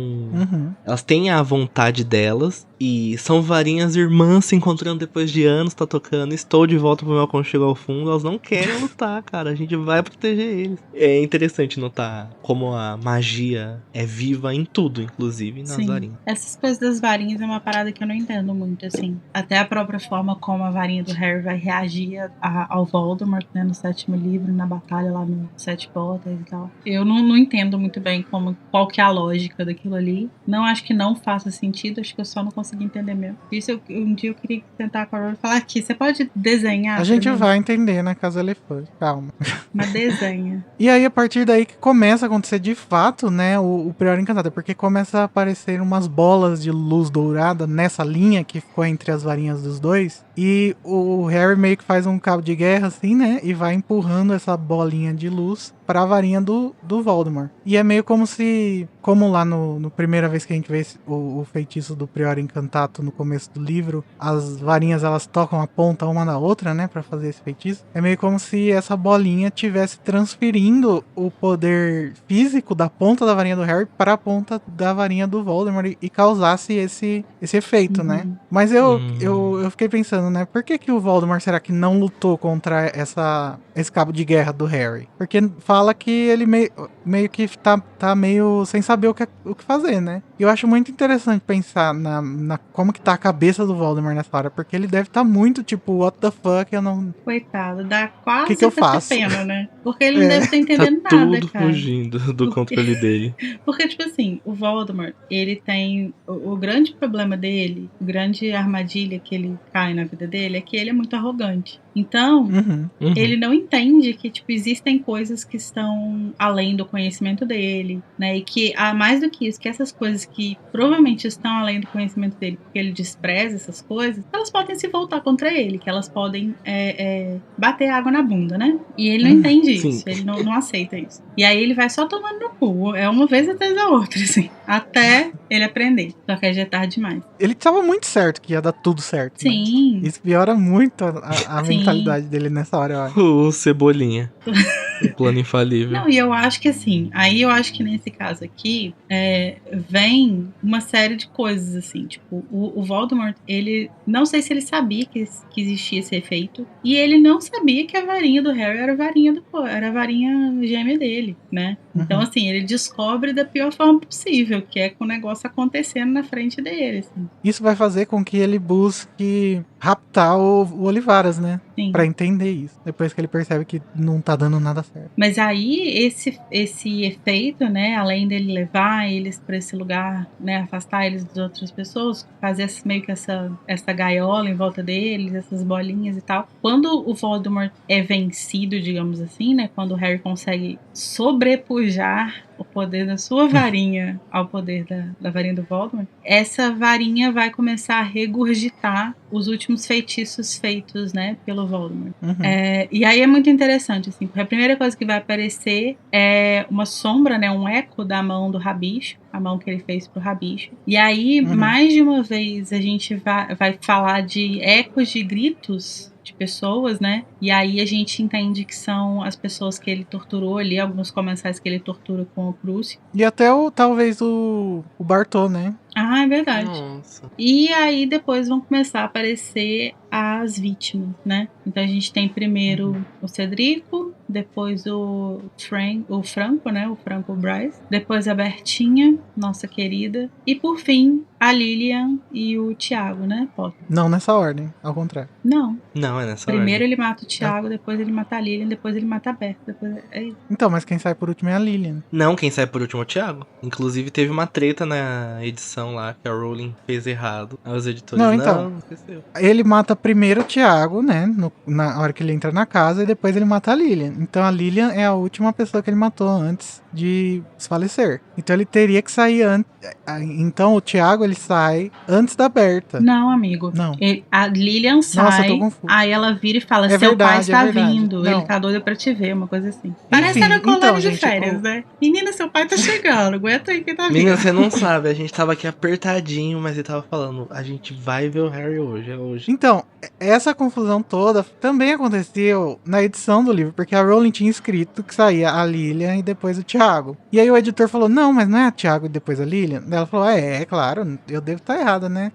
Elas têm a vontade delas e são varinhas irmãs se encontrando depois de anos, tá tocando, estou de volta pro meu aconchego ao fundo, elas não querem lutar, cara, a gente vai proteger eles. É interessante notar como a magia é viva em tudo, inclusive nas Sim. varinhas. Essas coisas das varinhas é uma parada que eu não entendo muito, assim. Até a própria forma como a varinha do Harry vai reagir ao Voldemort, né, no 7º livro, na batalha lá no 7 Potas e tal. Eu não entendo muito bem qual que é a lógica daquilo ali. Não acho que não faça sentido, acho que eu só não consegui entender mesmo. Isso um dia eu queria sentar com a Rowling e falar aqui, você pode desenhar? A gente pra mim? vai entender na Casa Elefante, calma. Mas desenha. E aí, a partir daí que começa a acontecer de fato, né, o Priori Encantado, porque começa a aparecer umas bolas de luz dourada nessa linha que ficou entre as varinhas dos dois, e o Harry meio que faz um cabo de guerra, assim, né, e vai empurrando essa bolinha de luz pra varinha do Voldemort. E é meio como lá no primeira vez que a gente vê o feitiço do Priori Incantato no começo do livro, as varinhas elas tocam a ponta uma na outra, né, pra fazer esse feitiço. É meio como se essa bolinha tivesse transferindo o poder físico da ponta da varinha do Harry para a ponta da varinha do Voldemort e causasse esse efeito, né? Mas eu fiquei pensando, pensando, né? Por que o Voldemort será que não lutou contra esse cabo de guerra do Harry? Porque fala que ele meio que tá meio sem saber o que fazer, né? E eu acho muito interessante pensar na como que tá a cabeça do Voldemort nessa hora, porque ele deve estar muito tipo, what the fuck, eu não... Coitado, dá quase Que eu até faço? pena, né? Porque ele não deve estar Tá entendendo nada, tudo cara. fugindo do controle dele. Porque, tipo assim, o Voldemort, ele tem... O grande problema dele, a grande armadilha que ele cai na vida dele é que ele é muito arrogante. Então, Uhum. ele não entende que, tipo, existem coisas que estão além do conhecimento dele, né? E que, mais do que isso, que essas coisas que provavelmente estão além do conhecimento dele, porque ele despreza essas coisas, elas podem se voltar contra ele, que elas podem bater água na bunda, né? E ele não entende isso, Sim. ele não aceita isso. E aí ele vai só tomando no cu, uma vez atrás da outra, assim, até ele aprender. Só que aí já é tarde demais. Ele tava muito certo que ia dar tudo certo. Né? Sim. Isso piora muito a Sim. mentalidade dele nessa hora, eu acho. O Cebolinha. O plano infalível. Não, e eu acho que assim, aí eu acho que nesse caso aqui, vem uma série de coisas, assim, tipo, o Voldemort, ele, não sei se ele sabia que existia esse efeito, e ele não sabia que a varinha do Harry era a varinha gêmea dele, né? Então, assim, ele descobre da pior forma possível, que é com o negócio acontecendo na frente dele, assim. Isso vai fazer com que ele busque raptar o Olivaras, né? Sim. Pra entender isso. Depois que ele percebe que não tá dando nada certo. Mas aí, esse efeito, né? Além dele levar eles pra esse lugar, né? Afastar eles das outras pessoas, fazer meio que essa gaiola em volta deles, essas bolinhas e tal. Quando o Voldemort é vencido, digamos assim, né? Quando o Harry consegue sobrepujar o poder da sua varinha ao poder da varinha do Voldemort, essa varinha vai começar a regurgitar os últimos feitiços feitos, né, pelo Voldemort. E aí é muito interessante, assim, porque a primeira coisa que vai aparecer é uma sombra, né, um eco da mão do Rabicho, a mão que ele fez pro Rabicho. E aí, mais de uma vez, a gente vai falar de ecos de gritos de pessoas, né? E aí a gente entende que são as pessoas que ele torturou ali, alguns comensais que ele tortura com o Prússio. E até talvez o Bartô, né? Ah, é verdade. Nossa. E aí depois vão começar a aparecer as vítimas, né? Então a gente tem primeiro o Cedrico, depois o Franco, né? O Franco Bryce, depois a Bertinha, nossa querida, e por fim a Lilian e o Tiago, né? Potter. Não nessa ordem, ao contrário. Não. Não, é nessa Primeiro ordem. ele mata o Tiago, depois ele mata a Lilian, depois ele mata a Berta. Depois... Então, mas quem sai por último é a Lilian. Não, quem sai por último é o Thiago. Inclusive teve uma treta na edição lá que a Rowling fez errado. Aí os editores não esqueceu. Ele mata primeiro o Tiago, né? Na hora que ele entra na casa, e depois ele mata a Lilian. Então a Lilian é a última pessoa que ele matou antes de falecer. Então ele teria que sair antes. Então o Tiago, ele sai antes da Berta. Não, amigo. Não. A Lilian sai, Nossa, eu tô confuso. aí ela vira e fala, É seu verdade, pai está é verdade. vindo, Não. ele tá doido pra te ver, uma coisa assim. Parece Enfim, na colônia então, de gente, férias, né? Menina, seu pai tá chegando, aguenta aí que tá vindo. Menina, você não sabe, a gente tava aqui apertadinho, mas ele tava falando, a gente vai ver o Harry hoje, é hoje. Então, essa confusão toda também aconteceu na edição do livro, porque a Rowling tinha escrito que saía a Lilian e depois o Tiago. E aí o editor falou, não, mas não é a Tiago e depois a Lilian? Daí ela falou, claro, eu devo estar errada, né?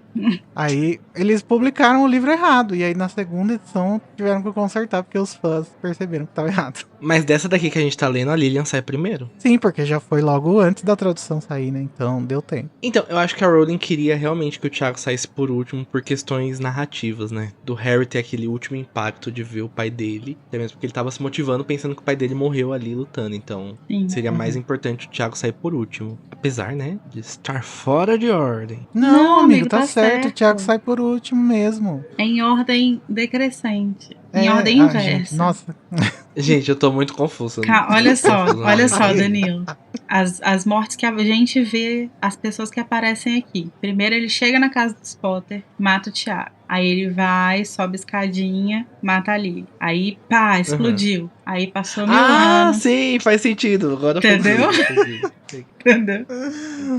Aí eles publicaram o livro errado, e aí na segunda edição tiveram que consertar, porque os fãs perceberam que estava errado. Mas dessa daqui que a gente tá lendo, a Lilian sai primeiro. Sim, porque já foi logo antes da tradução sair, né? Então deu tempo. Então, eu acho que a Rowling queria realmente que o Thiago saísse por último por questões narrativas, né? Do Harry ter aquele último impacto de ver o pai dele, até mesmo porque ele tava se motivando pensando que o pai dele morreu ali lutando, então Sim. seria mais importante o Thiago sair por último. Apesar, né, de estar fora de ordem. Não, amigo, tá certo. certo. O Tiago sai por último mesmo. É em ordem decrescente. Em ordem inversa. Gente, nossa. Gente, eu tô muito confuso. Olha só, Danilo. As mortes que a gente vê, as pessoas que aparecem aqui. Primeiro ele chega na casa dos Potter, mata o Tiago. Aí ele vai, sobe a escadinha, mata a Lily. Aí, pá, explodiu. Aí passou 1000 anos. Sim, faz sentido. Agora Entendeu? Entendeu?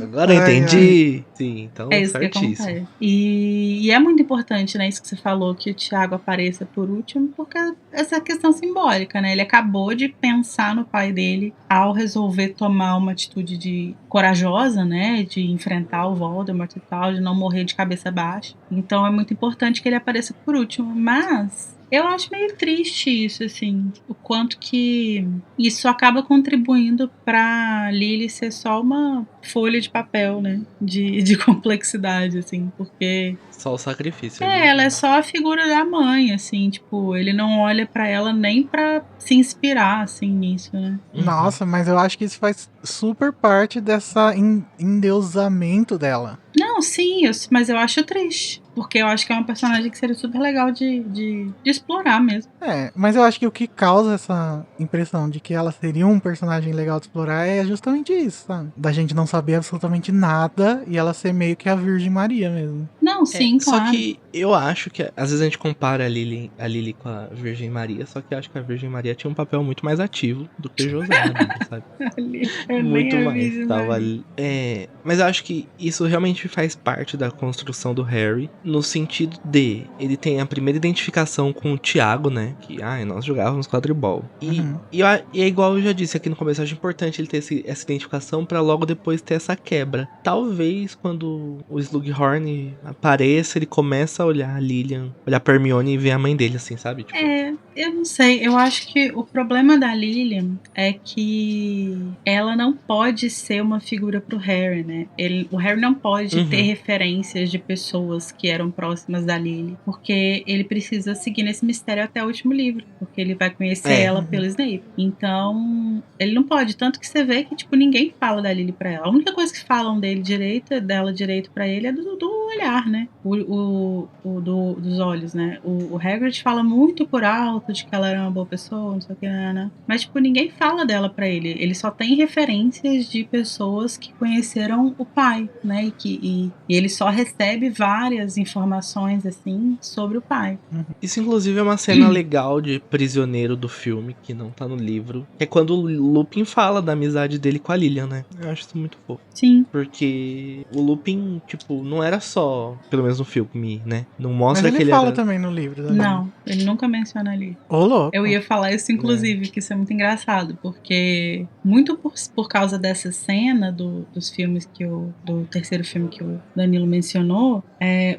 Agora eu entendi. Sim, então É isso certíssimo. que acontece. E é muito importante, né, isso que você falou, que o Tiago apareça por último, porque essa questão simbólica, né? Ele acabou de pensar no pai dele ao resolver tomar uma atitude corajosa, né? De enfrentar o Voldemort e tal, de não morrer de cabeça baixa. Então é muito importante importante que ele apareça por último, mas eu acho meio triste isso, assim, o quanto que isso acaba contribuindo pra Lily ser só uma folha de papel, né, de complexidade, assim, porque Só o sacrifício ali. ela é só a figura da mãe, assim, tipo, ele não olha pra ela nem pra se inspirar, assim, nisso, né. Nossa, mas eu acho que isso faz super parte dessa endeusamento dela. Não, sim, mas eu acho triste. Porque eu acho que é uma personagem que seria super legal de explorar mesmo. Mas eu acho que o que causa essa impressão de que ela seria um personagem legal de explorar é justamente isso, sabe? Da gente não saber absolutamente nada e ela ser meio que a Virgem Maria mesmo. Não, sim, claro. Só que eu acho que às vezes a gente compara a Lily com a Virgem Maria, só que eu acho que a Virgem Maria tinha um papel muito mais ativo do que José na Bíblia, sabe? Muito mais. Tava ali. Mas eu acho que isso realmente faz parte da construção do Harry, no sentido de ele tem a primeira identificação com o Tiago, né? Que nós jogávamos quadribol. E é igual eu já disse aqui no começo, eu acho importante ele ter essa identificação pra logo depois ter essa quebra. Talvez quando o Slughorn apareça, ele começa a olhar a Lilian, olhar pra Hermione e ver a mãe dele, assim, sabe? Tipo, Eu não sei, eu acho que o problema da Lilian é que ela não pode ser uma figura pro Harry, né? O Harry não pode ter referências de pessoas que eram próximas da Lily, porque ele precisa seguir nesse mistério até o último livro, porque ele vai conhecer ela pelo Snape. Então, ele não pode, tanto que você vê que, tipo, ninguém fala da Lily pra ela. A única coisa que falam dela direito pra ele é do olhar, né? Dos olhos, né? O Hagrid fala muito por alto de que ela era uma boa pessoa, não sei o que, né? Mas, tipo, ninguém fala dela pra ele. Ele só tem referências de pessoas que conheceram o pai, né? E ele só recebe várias informações, assim, sobre o pai. Isso, inclusive, é uma cena legal de prisioneiro do filme, que não tá no livro, que é quando o Lupin fala da amizade dele com a Lilian, né? Eu acho isso muito fofo. Sim. Porque o Lupin, tipo, não era só, pelo menos no filme, né? Não mostra Mas que ele ele fala era... também no livro. Não, ele nunca menciona ali. Ô, louco. Eu ia falar isso, inclusive, que isso é muito engraçado, porque muito por causa dessa cena dos filmes do terceiro filme que o Danilo mencionou,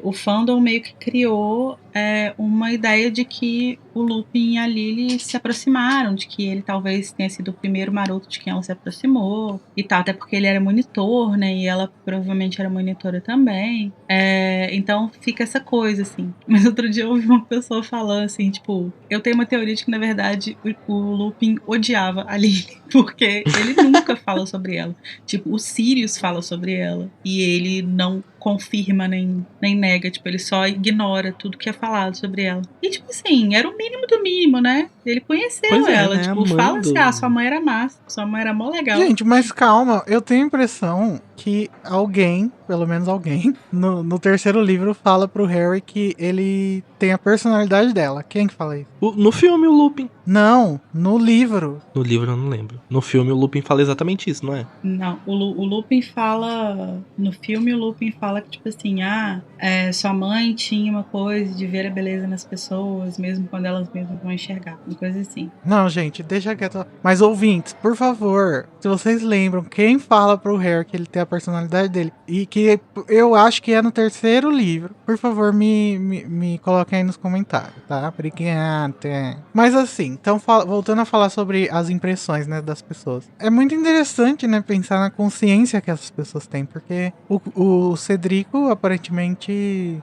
o fandom meio que criou uma ideia de que o Lupin e a Lily se aproximaram, de que ele talvez tenha sido o primeiro maroto de quem ela se aproximou e tal, até porque ele era monitor, né, e ela provavelmente era monitora também. Então fica essa coisa, assim. Mas outro dia eu ouvi uma pessoa falando assim, tipo, eu tenho uma teoria de que, na verdade, o Lupin odiava a Lily, porque ele nunca fala sobre ela. Tipo, o Sirius fala sobre ela, e ele não confirma nem nega, tipo, ele só ignora tudo que é falado sobre ela. E, tipo assim, era o mínimo do mínimo, né? Ele conheceu ela, né? tipo, fala assim, sua mãe era massa, sua mãe era mó legal. Gente, mas calma, eu tenho a impressão que alguém, pelo menos alguém, no terceiro livro fala pro Harry que ele tem a personalidade dela. Quem que fala isso? No filme, o Lupin. Não, no livro. No livro eu não lembro. No filme, o Lupin fala exatamente isso, não é? Não, o Lupin fala... No filme, o Lupin fala que, tipo assim, sua mãe tinha uma coisa de ver a beleza nas pessoas, mesmo quando elas mesmas vão enxergar. Uma coisa assim. Não, gente, deixa quieto. Mas ouvintes, por favor, se vocês lembram, quem fala pro Harry que ele tem a personalidade dele, e que eu acho que é no terceiro livro, por favor, me coloquem aí nos comentários, tá? Obrigado. Mas assim, então voltando a falar sobre as impressões, né, das pessoas. É muito interessante, né, pensar na consciência que essas pessoas têm, porque o Cedrico aparentemente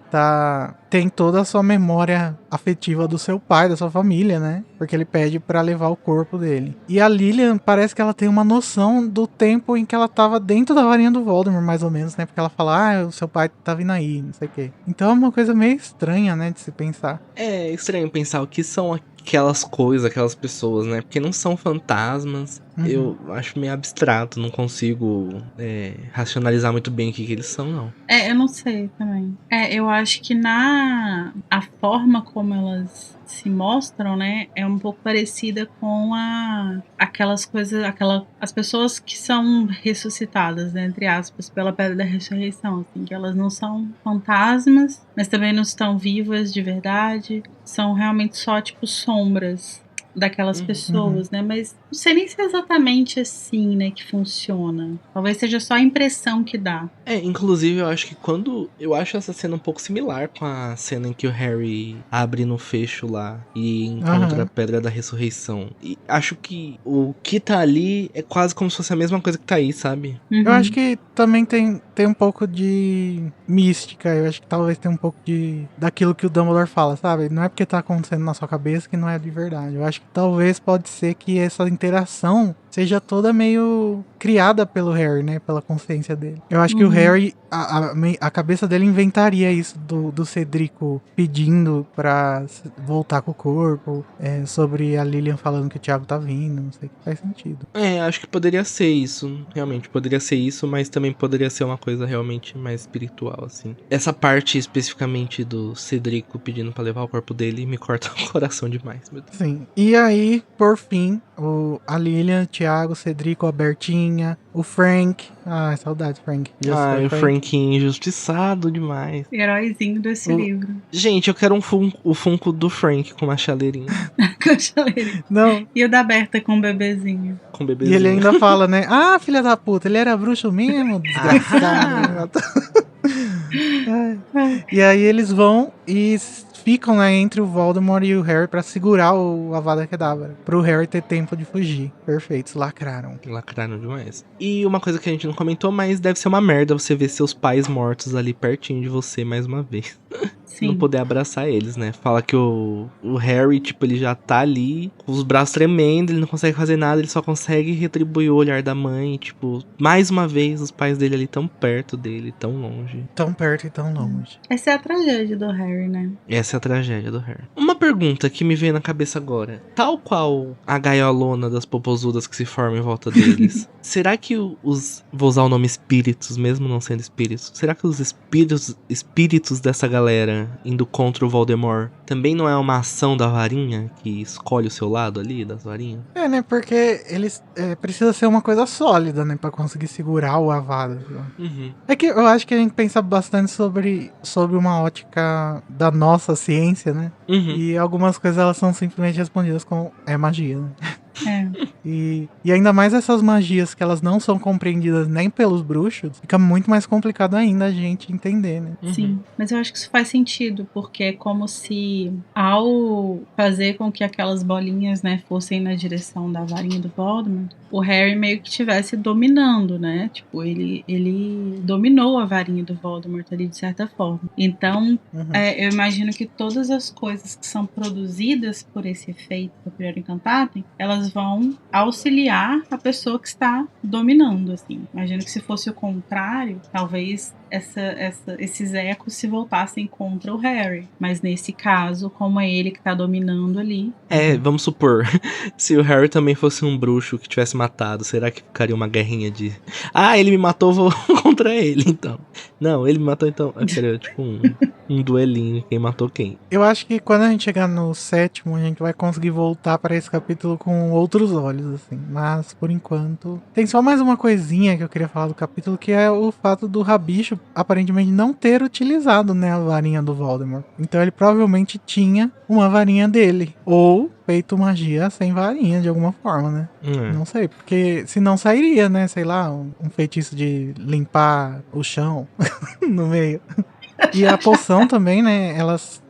tem toda a sua memória afetiva do seu pai, da sua família, né? Porque ele pede pra levar o corpo dele. E a Lilian parece que ela tem uma noção do tempo em que ela tava dentro da varinha do Voldemort, mais ou menos, né? Porque ela fala, o seu pai tá vindo aí, não sei o quê. Então é uma coisa meio estranha, né, de se pensar. É estranho pensar o que são aquelas coisas, aquelas pessoas, né? Porque não são fantasmas. Eu acho meio abstrato, não consigo racionalizar muito bem o que eles são, não. Eu não sei também. Eu acho que a forma como elas se mostram, né, é um pouco parecida com aquelas coisas, as pessoas que são ressuscitadas, né, entre aspas, pela Pedra da Ressurreição, assim, que elas não são fantasmas, mas também não estão vivas de verdade, são realmente só, tipo, sombras. daquelas pessoas, né? Mas não sei nem se é exatamente assim, né, que funciona. Talvez seja só a impressão que dá. Inclusive eu acho que eu acho essa cena um pouco similar com a cena em que o Harry abre no fecho lá e encontra a Pedra da Ressurreição. E acho que o que tá ali é quase como se fosse a mesma coisa que tá aí, sabe? Uhum. Eu acho que também tem um pouco de mística. Eu acho que talvez tenha um pouco daquilo que o Dumbledore fala, sabe? Não é porque tá acontecendo na sua cabeça que não é de verdade. Eu acho que talvez pode ser que essa interação seja toda meio criada pelo Harry, né? Pela consciência dele. Eu acho que o Harry, a cabeça dele inventaria isso do Cedrico pedindo pra voltar com o corpo, sobre a Lilian falando que o Thiago tá vindo, não sei, que faz sentido. Acho que poderia ser isso, realmente, poderia ser isso, mas também poderia ser uma coisa realmente mais espiritual, assim. Essa parte especificamente do Cedrico pedindo pra levar o corpo dele me corta o coração demais, meu Deus. Sim, e aí, por fim, a Lilian, o Thiago, o Cedrico, a Bertinha, o Frank. Ai, saudade, Frank. O Franquinho injustiçado demais. Heróizinho desse livro. Gente, eu quero o Funko do Frank com uma chaleirinha. Com chaleirinha. Não. E o da Berta com o bebezinho. Com o bebezinho. E ele ainda fala, né? Ah, filha da puta, ele era bruxo mesmo, desgraçado. E aí eles vão e ficam, né, entre o Voldemort e o Harry pra segurar o Avada Kedavra, pro Harry ter tempo de fugir. Perfeitos, lacraram. Lacraram demais. E uma coisa que a gente não comentou, mas deve ser uma merda você ver seus pais mortos ali pertinho de você mais uma vez. Sim. Não poder abraçar eles, né? Fala que o Harry, tipo, ele já tá ali com os braços tremendo, ele não consegue fazer nada, ele só consegue retribuir o olhar da mãe. Tipo, mais uma vez, os pais dele ali tão perto dele, tão longe. Tão perto e tão longe. Essa é a tragédia do Harry, né? Essa é a tragédia do Harry. Uma pergunta que me veio na cabeça agora. Tal qual a gaiolona das popozudas que se formam em volta deles, será que vou usar o nome espíritos, mesmo não sendo espíritos, será que os espíritos dessa galera indo contra o Voldemort também não é uma ação da varinha que escolhe o seu lado ali, das varinhas? Né, porque eles precisa ser uma coisa sólida, né, pra conseguir segurar o Avada. É que eu acho que a gente pensa bastante sobre uma ótica da nossa ciência, né? E algumas coisas elas são simplesmente respondidas com magia, né? E ainda mais essas magias que elas não são compreendidas nem pelos bruxos, fica muito mais complicado ainda a gente entender, né? Sim, mas eu acho que isso faz sentido, porque é como se ao fazer com que aquelas bolinhas, né, fossem na direção da varinha do Voldemort, o Harry meio que estivesse dominando, né? Tipo, ele dominou a varinha do Voldemort ali de certa forma. Então, eu imagino que todas as coisas que são produzidas por esse efeito do Prior Incantatem, elas vão auxiliar a pessoa que está dominando, assim. Imagino que se fosse o contrário, talvez esses ecos se voltassem contra o Harry. Mas nesse caso, como é ele que tá dominando ali... Vamos supor, se o Harry também fosse um bruxo que tivesse matado, será que ficaria uma guerrinha de... Ah, ele me matou, vou contra ele, então. Não, ele me matou, então... Seria tipo um duelinho, quem matou quem. Eu acho que quando a gente chegar no 7º, a gente vai conseguir voltar para esse capítulo com outros olhos, assim. Mas, por enquanto... Tem só mais uma coisinha que eu queria falar do capítulo, que é o fato do Rabicho aparentemente não ter utilizado, né, a varinha do Voldemort. Então ele provavelmente tinha uma varinha dele. Ou feito magia sem varinha, de alguma forma, né? Não sei, porque senão sairia, né? Sei lá, um feitiço de limpar o chão no meio. E a poção também, né?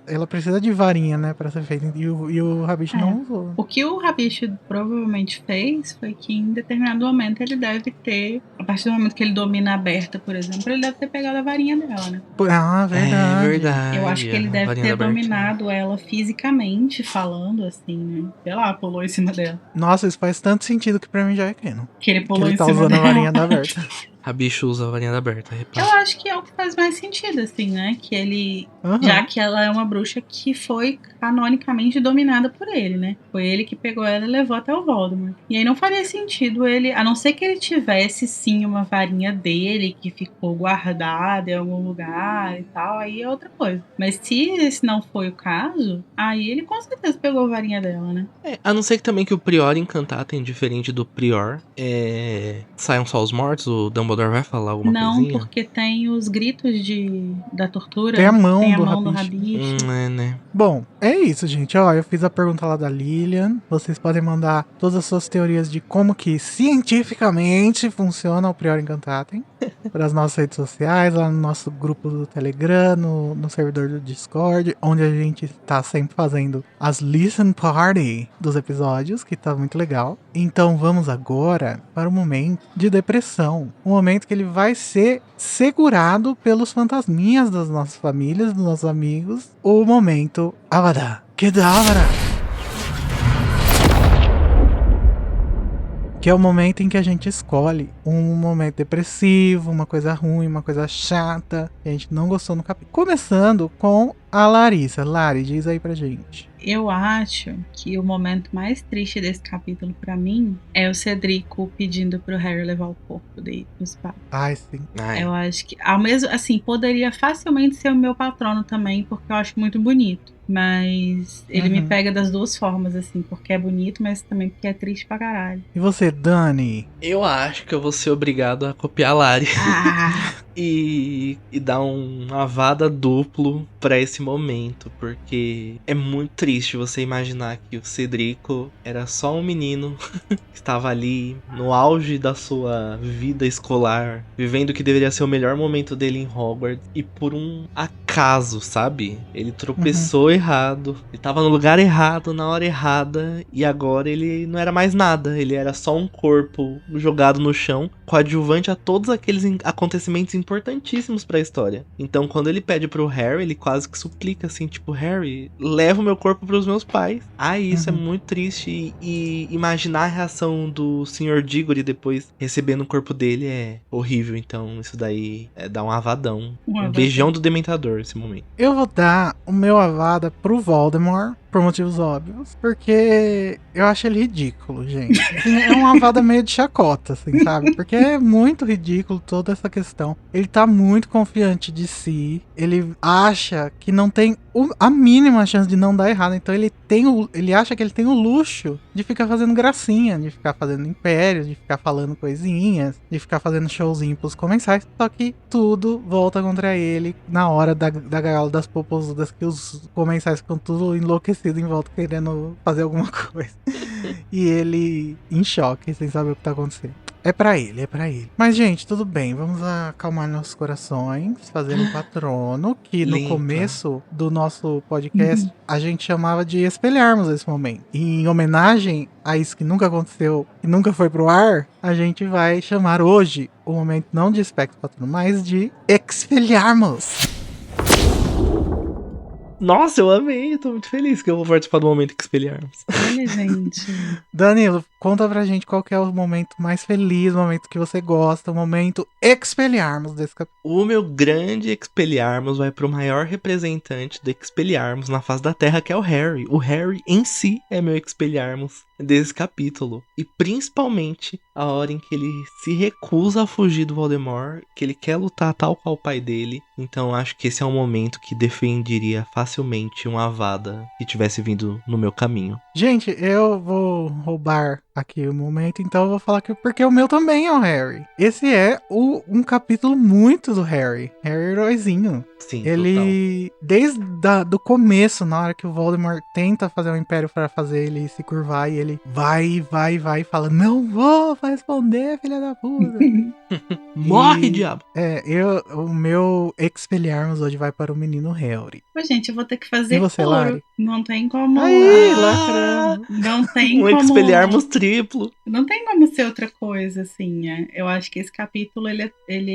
Ela precisa de varinha, né, pra ser feita. E o Rabicho não usou. O que o Rabicho provavelmente fez foi que em determinado momento ele deve ter, a partir do momento que ele domina a Berta, por exemplo, ele deve ter pegado a varinha dela, né? Ah, verdade. É verdade. Eu acho que ele deve ter dominado ela fisicamente falando, assim, né? Sei lá, pulou em cima dela. Nossa, isso faz tanto sentido que pra mim já é canon. Que ele pulou ele em tá cima usando dela. a varinha da Berta. Rabicho usa a varinha da Berta, repara. Eu acho que é o que faz mais sentido, assim, né? Que ele... Já que ela é uma bruxa que foi canonicamente dominada por ele, né? Foi ele que pegou ela e levou até o Voldemort. E aí não faria sentido ele... A não ser que ele tivesse, sim, uma varinha dele que ficou guardada em algum lugar e tal, aí é outra coisa. Mas se esse não foi o caso, aí ele com certeza pegou a varinha dela, né? A não ser que também que o Prior Incantatem, diferente do Prior, saiam só os mortos, o Dumbledore Dumbledore vai falar alguma Não, coisinha? porque tem os gritos da tortura. Tem a mão tem a do mão do Rabicho. Rabicho. Né? Bom, é isso, gente. Ó, eu fiz a pergunta lá da Lilian. Vocês podem mandar todas as suas teorias de como que cientificamente funciona o Prior Incantatem para as nossas redes sociais, lá no nosso grupo do Telegram, no servidor do Discord, onde a gente tá sempre fazendo as listen party dos episódios, que tá muito legal. Então vamos agora para o momento de depressão. Um momento que ele vai ser segurado pelos fantasminhas das nossas famílias, dos nossos amigos. O momento Avada Kedavra. Que é o momento em que a gente escolhe um momento depressivo, uma coisa ruim, uma coisa chata, que a gente não gostou no capítulo. Começando com a Larissa. Lari, diz aí pra gente. Eu acho que o momento mais triste desse capítulo pra mim é o Cedrico pedindo pro Harry levar o corpo dele pros pais. Ai, sim. Ai, Eu acho que, ao mesmo assim, poderia facilmente ser o meu patrono também, porque eu acho muito bonito. Mas ele me pega das duas formas, assim, porque é bonito, mas também porque é triste pra caralho. E você, Dani? eu acho que eu vou ser obrigado a copiar a Lari. Ah, E dar um avada duplo pra esse momento, porque é muito triste você imaginar que o Cedrico era só um menino que estava ali no auge da sua vida escolar, vivendo o que deveria ser o melhor momento dele em Hogwarts, e por um acaso, sabe? Ele tropeçou errado, ele tava no lugar errado, na hora errada, e agora ele não era mais nada, ele era só um corpo jogado no chão, coadjuvante a todos aqueles acontecimentos importantíssimos pra história. Então, quando ele pede pro Harry, ele quase que suplica assim, tipo, Harry, leva o meu corpo pros meus pais. Isso é muito triste. E imaginar a reação do Sr. Diggory depois recebendo o corpo dele é horrível. Então, isso daí dá um avadão. Um beijão do Dementador esse momento. Eu vou dar o meu avada pro Voldemort, por motivos óbvios, porque eu acho ele ridículo, gente. Assim, é uma avada meio de chacota, assim, sabe? Porque é muito ridículo toda essa questão. Ele tá muito confiante de si, ele acha que não tem a mínima chance de não dar errado, então ele acha que ele tem o luxo de ficar fazendo gracinha, de ficar fazendo impérios, de ficar falando coisinhas, de ficar fazendo showzinho pros comensais, só que tudo volta contra ele na hora da gaiola das popozudas, que os comensais ficam tudo enlouquecidos em volta querendo fazer alguma coisa. E ele em choque, sem saber o que tá acontecendo. É pra ele. Mas, gente, tudo bem. Vamos acalmar nossos corações, fazer um patrono, que no começo do nosso podcast a gente chamava de espelharmos esse momento. E em homenagem a isso que nunca aconteceu e nunca foi pro ar, a gente vai chamar hoje o momento não de espectro patrono, mas de espelharmos. Nossa, eu amei, eu tô muito feliz que eu vou participar do momento que espelharmos. olha, gente. Danilo, conta pra gente qual que é o momento mais feliz, o momento que você gosta, o momento espelharmos desse capítulo. O meu grande Expelliarmus vai pro maior representante do Expelliarmus na face da Terra, que é o Harry. O Harry em si é meu Expelliarmus desse capítulo. E principalmente a hora em que ele se recusa a fugir do Voldemort, que ele quer lutar tal qual o pai dele. Então acho que esse é um momento que defenderia facilmente uma avada que tivesse vindo no meu caminho. Gente, eu vou roubar aqui o momento, então eu vou falar que porque o meu também é o Harry. Esse é um capítulo muito do Harry. Harry heróizinho. Sim, Ele, desde do começo, na hora que o Voldemort tenta fazer um império para fazer ele se curvar, e ele vai e fala, não vou responder, filha da puta. Morre, diabo! O meu Expelliarmus hoje vai para o menino Harry. Mas, gente, eu vou ter que fazer E você, coro. Lari? Não tem como... Aí, lacrando. Não tem Um como... Expelliarmus triplo. Não tem como ser outra coisa, assim, né? Eu acho que esse capítulo, ele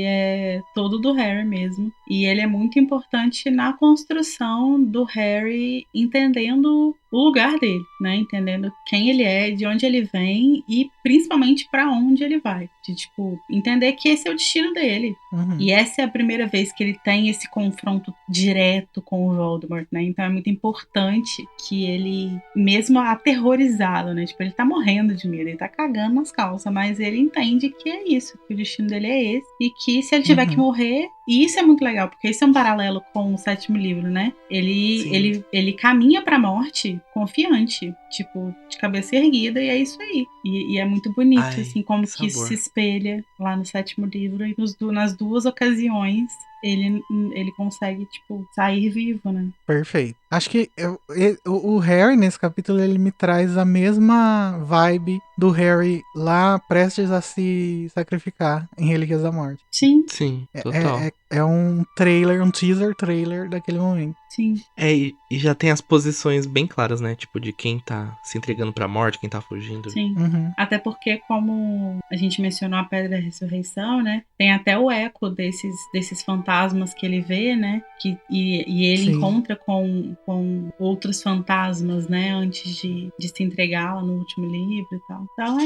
é todo do Harry mesmo. E ele é muito importante na construção do Harry entendendo o lugar dele, né? Entendendo quem ele é, de onde ele vem e principalmente pra onde ele vai. De, tipo, entender que esse é o destino dele. Uhum. E essa é a primeira vez que ele tem esse confronto direto com o Voldemort, né? Então é muito importante que ele, mesmo aterrorizado, né? Tipo, ele tá morrendo de medo, ele tá cagando nas calças, mas ele entende que é isso, que o destino dele é esse. E que se ele tiver que morrer, E isso é muito legal, porque isso é um paralelo com o 7º livro, né? Ele caminha pra morte confiante, tipo, de cabeça erguida, e é isso aí. E é muito bonito, assim, como que isso se espelha lá no 7º livro. E nas 2 ocasiões, ele consegue, tipo, sair vivo, né? Perfeito. Acho que o Harry, nesse capítulo, ele me traz a mesma vibe do Harry lá prestes a se sacrificar em Relíquias da Morte. Sim. Sim, total. É um trailer, um teaser trailer daquele momento. Sim. E já tem as posições bem claras, né? Tipo, de quem tá se entregando pra morte, quem tá fugindo. Sim. Uhum. Até porque, como a gente mencionou a Pedra da Ressurreição, né? Tem até o eco desses fantasmas que ele vê, né? E ele Sim. encontra com outros fantasmas, né? Antes de se entregar lá no último livro e tal. Então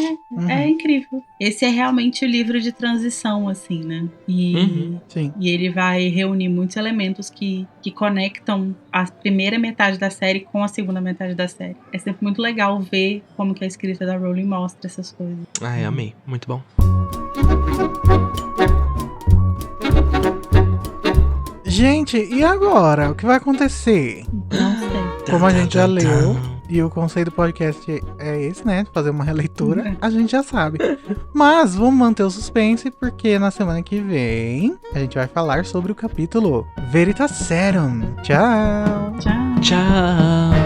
é incrível. Esse é realmente o livro de transição, assim, né? Sim. E ele vai reunir muitos elementos que conectam a primeira metade da série com a segunda metade da série. É sempre muito legal ver como que a escrita da Rowling mostra essas coisas. Amei. Muito bom. Gente, e agora? O que vai acontecer? Não sei. Como a gente já leu, e o conceito do podcast é esse, né? Fazer uma releitura, a gente já sabe. Mas vamos manter o suspense, porque na semana que vem a gente vai falar sobre o capítulo Veritaserum. Tchau! Tchau! Tchau!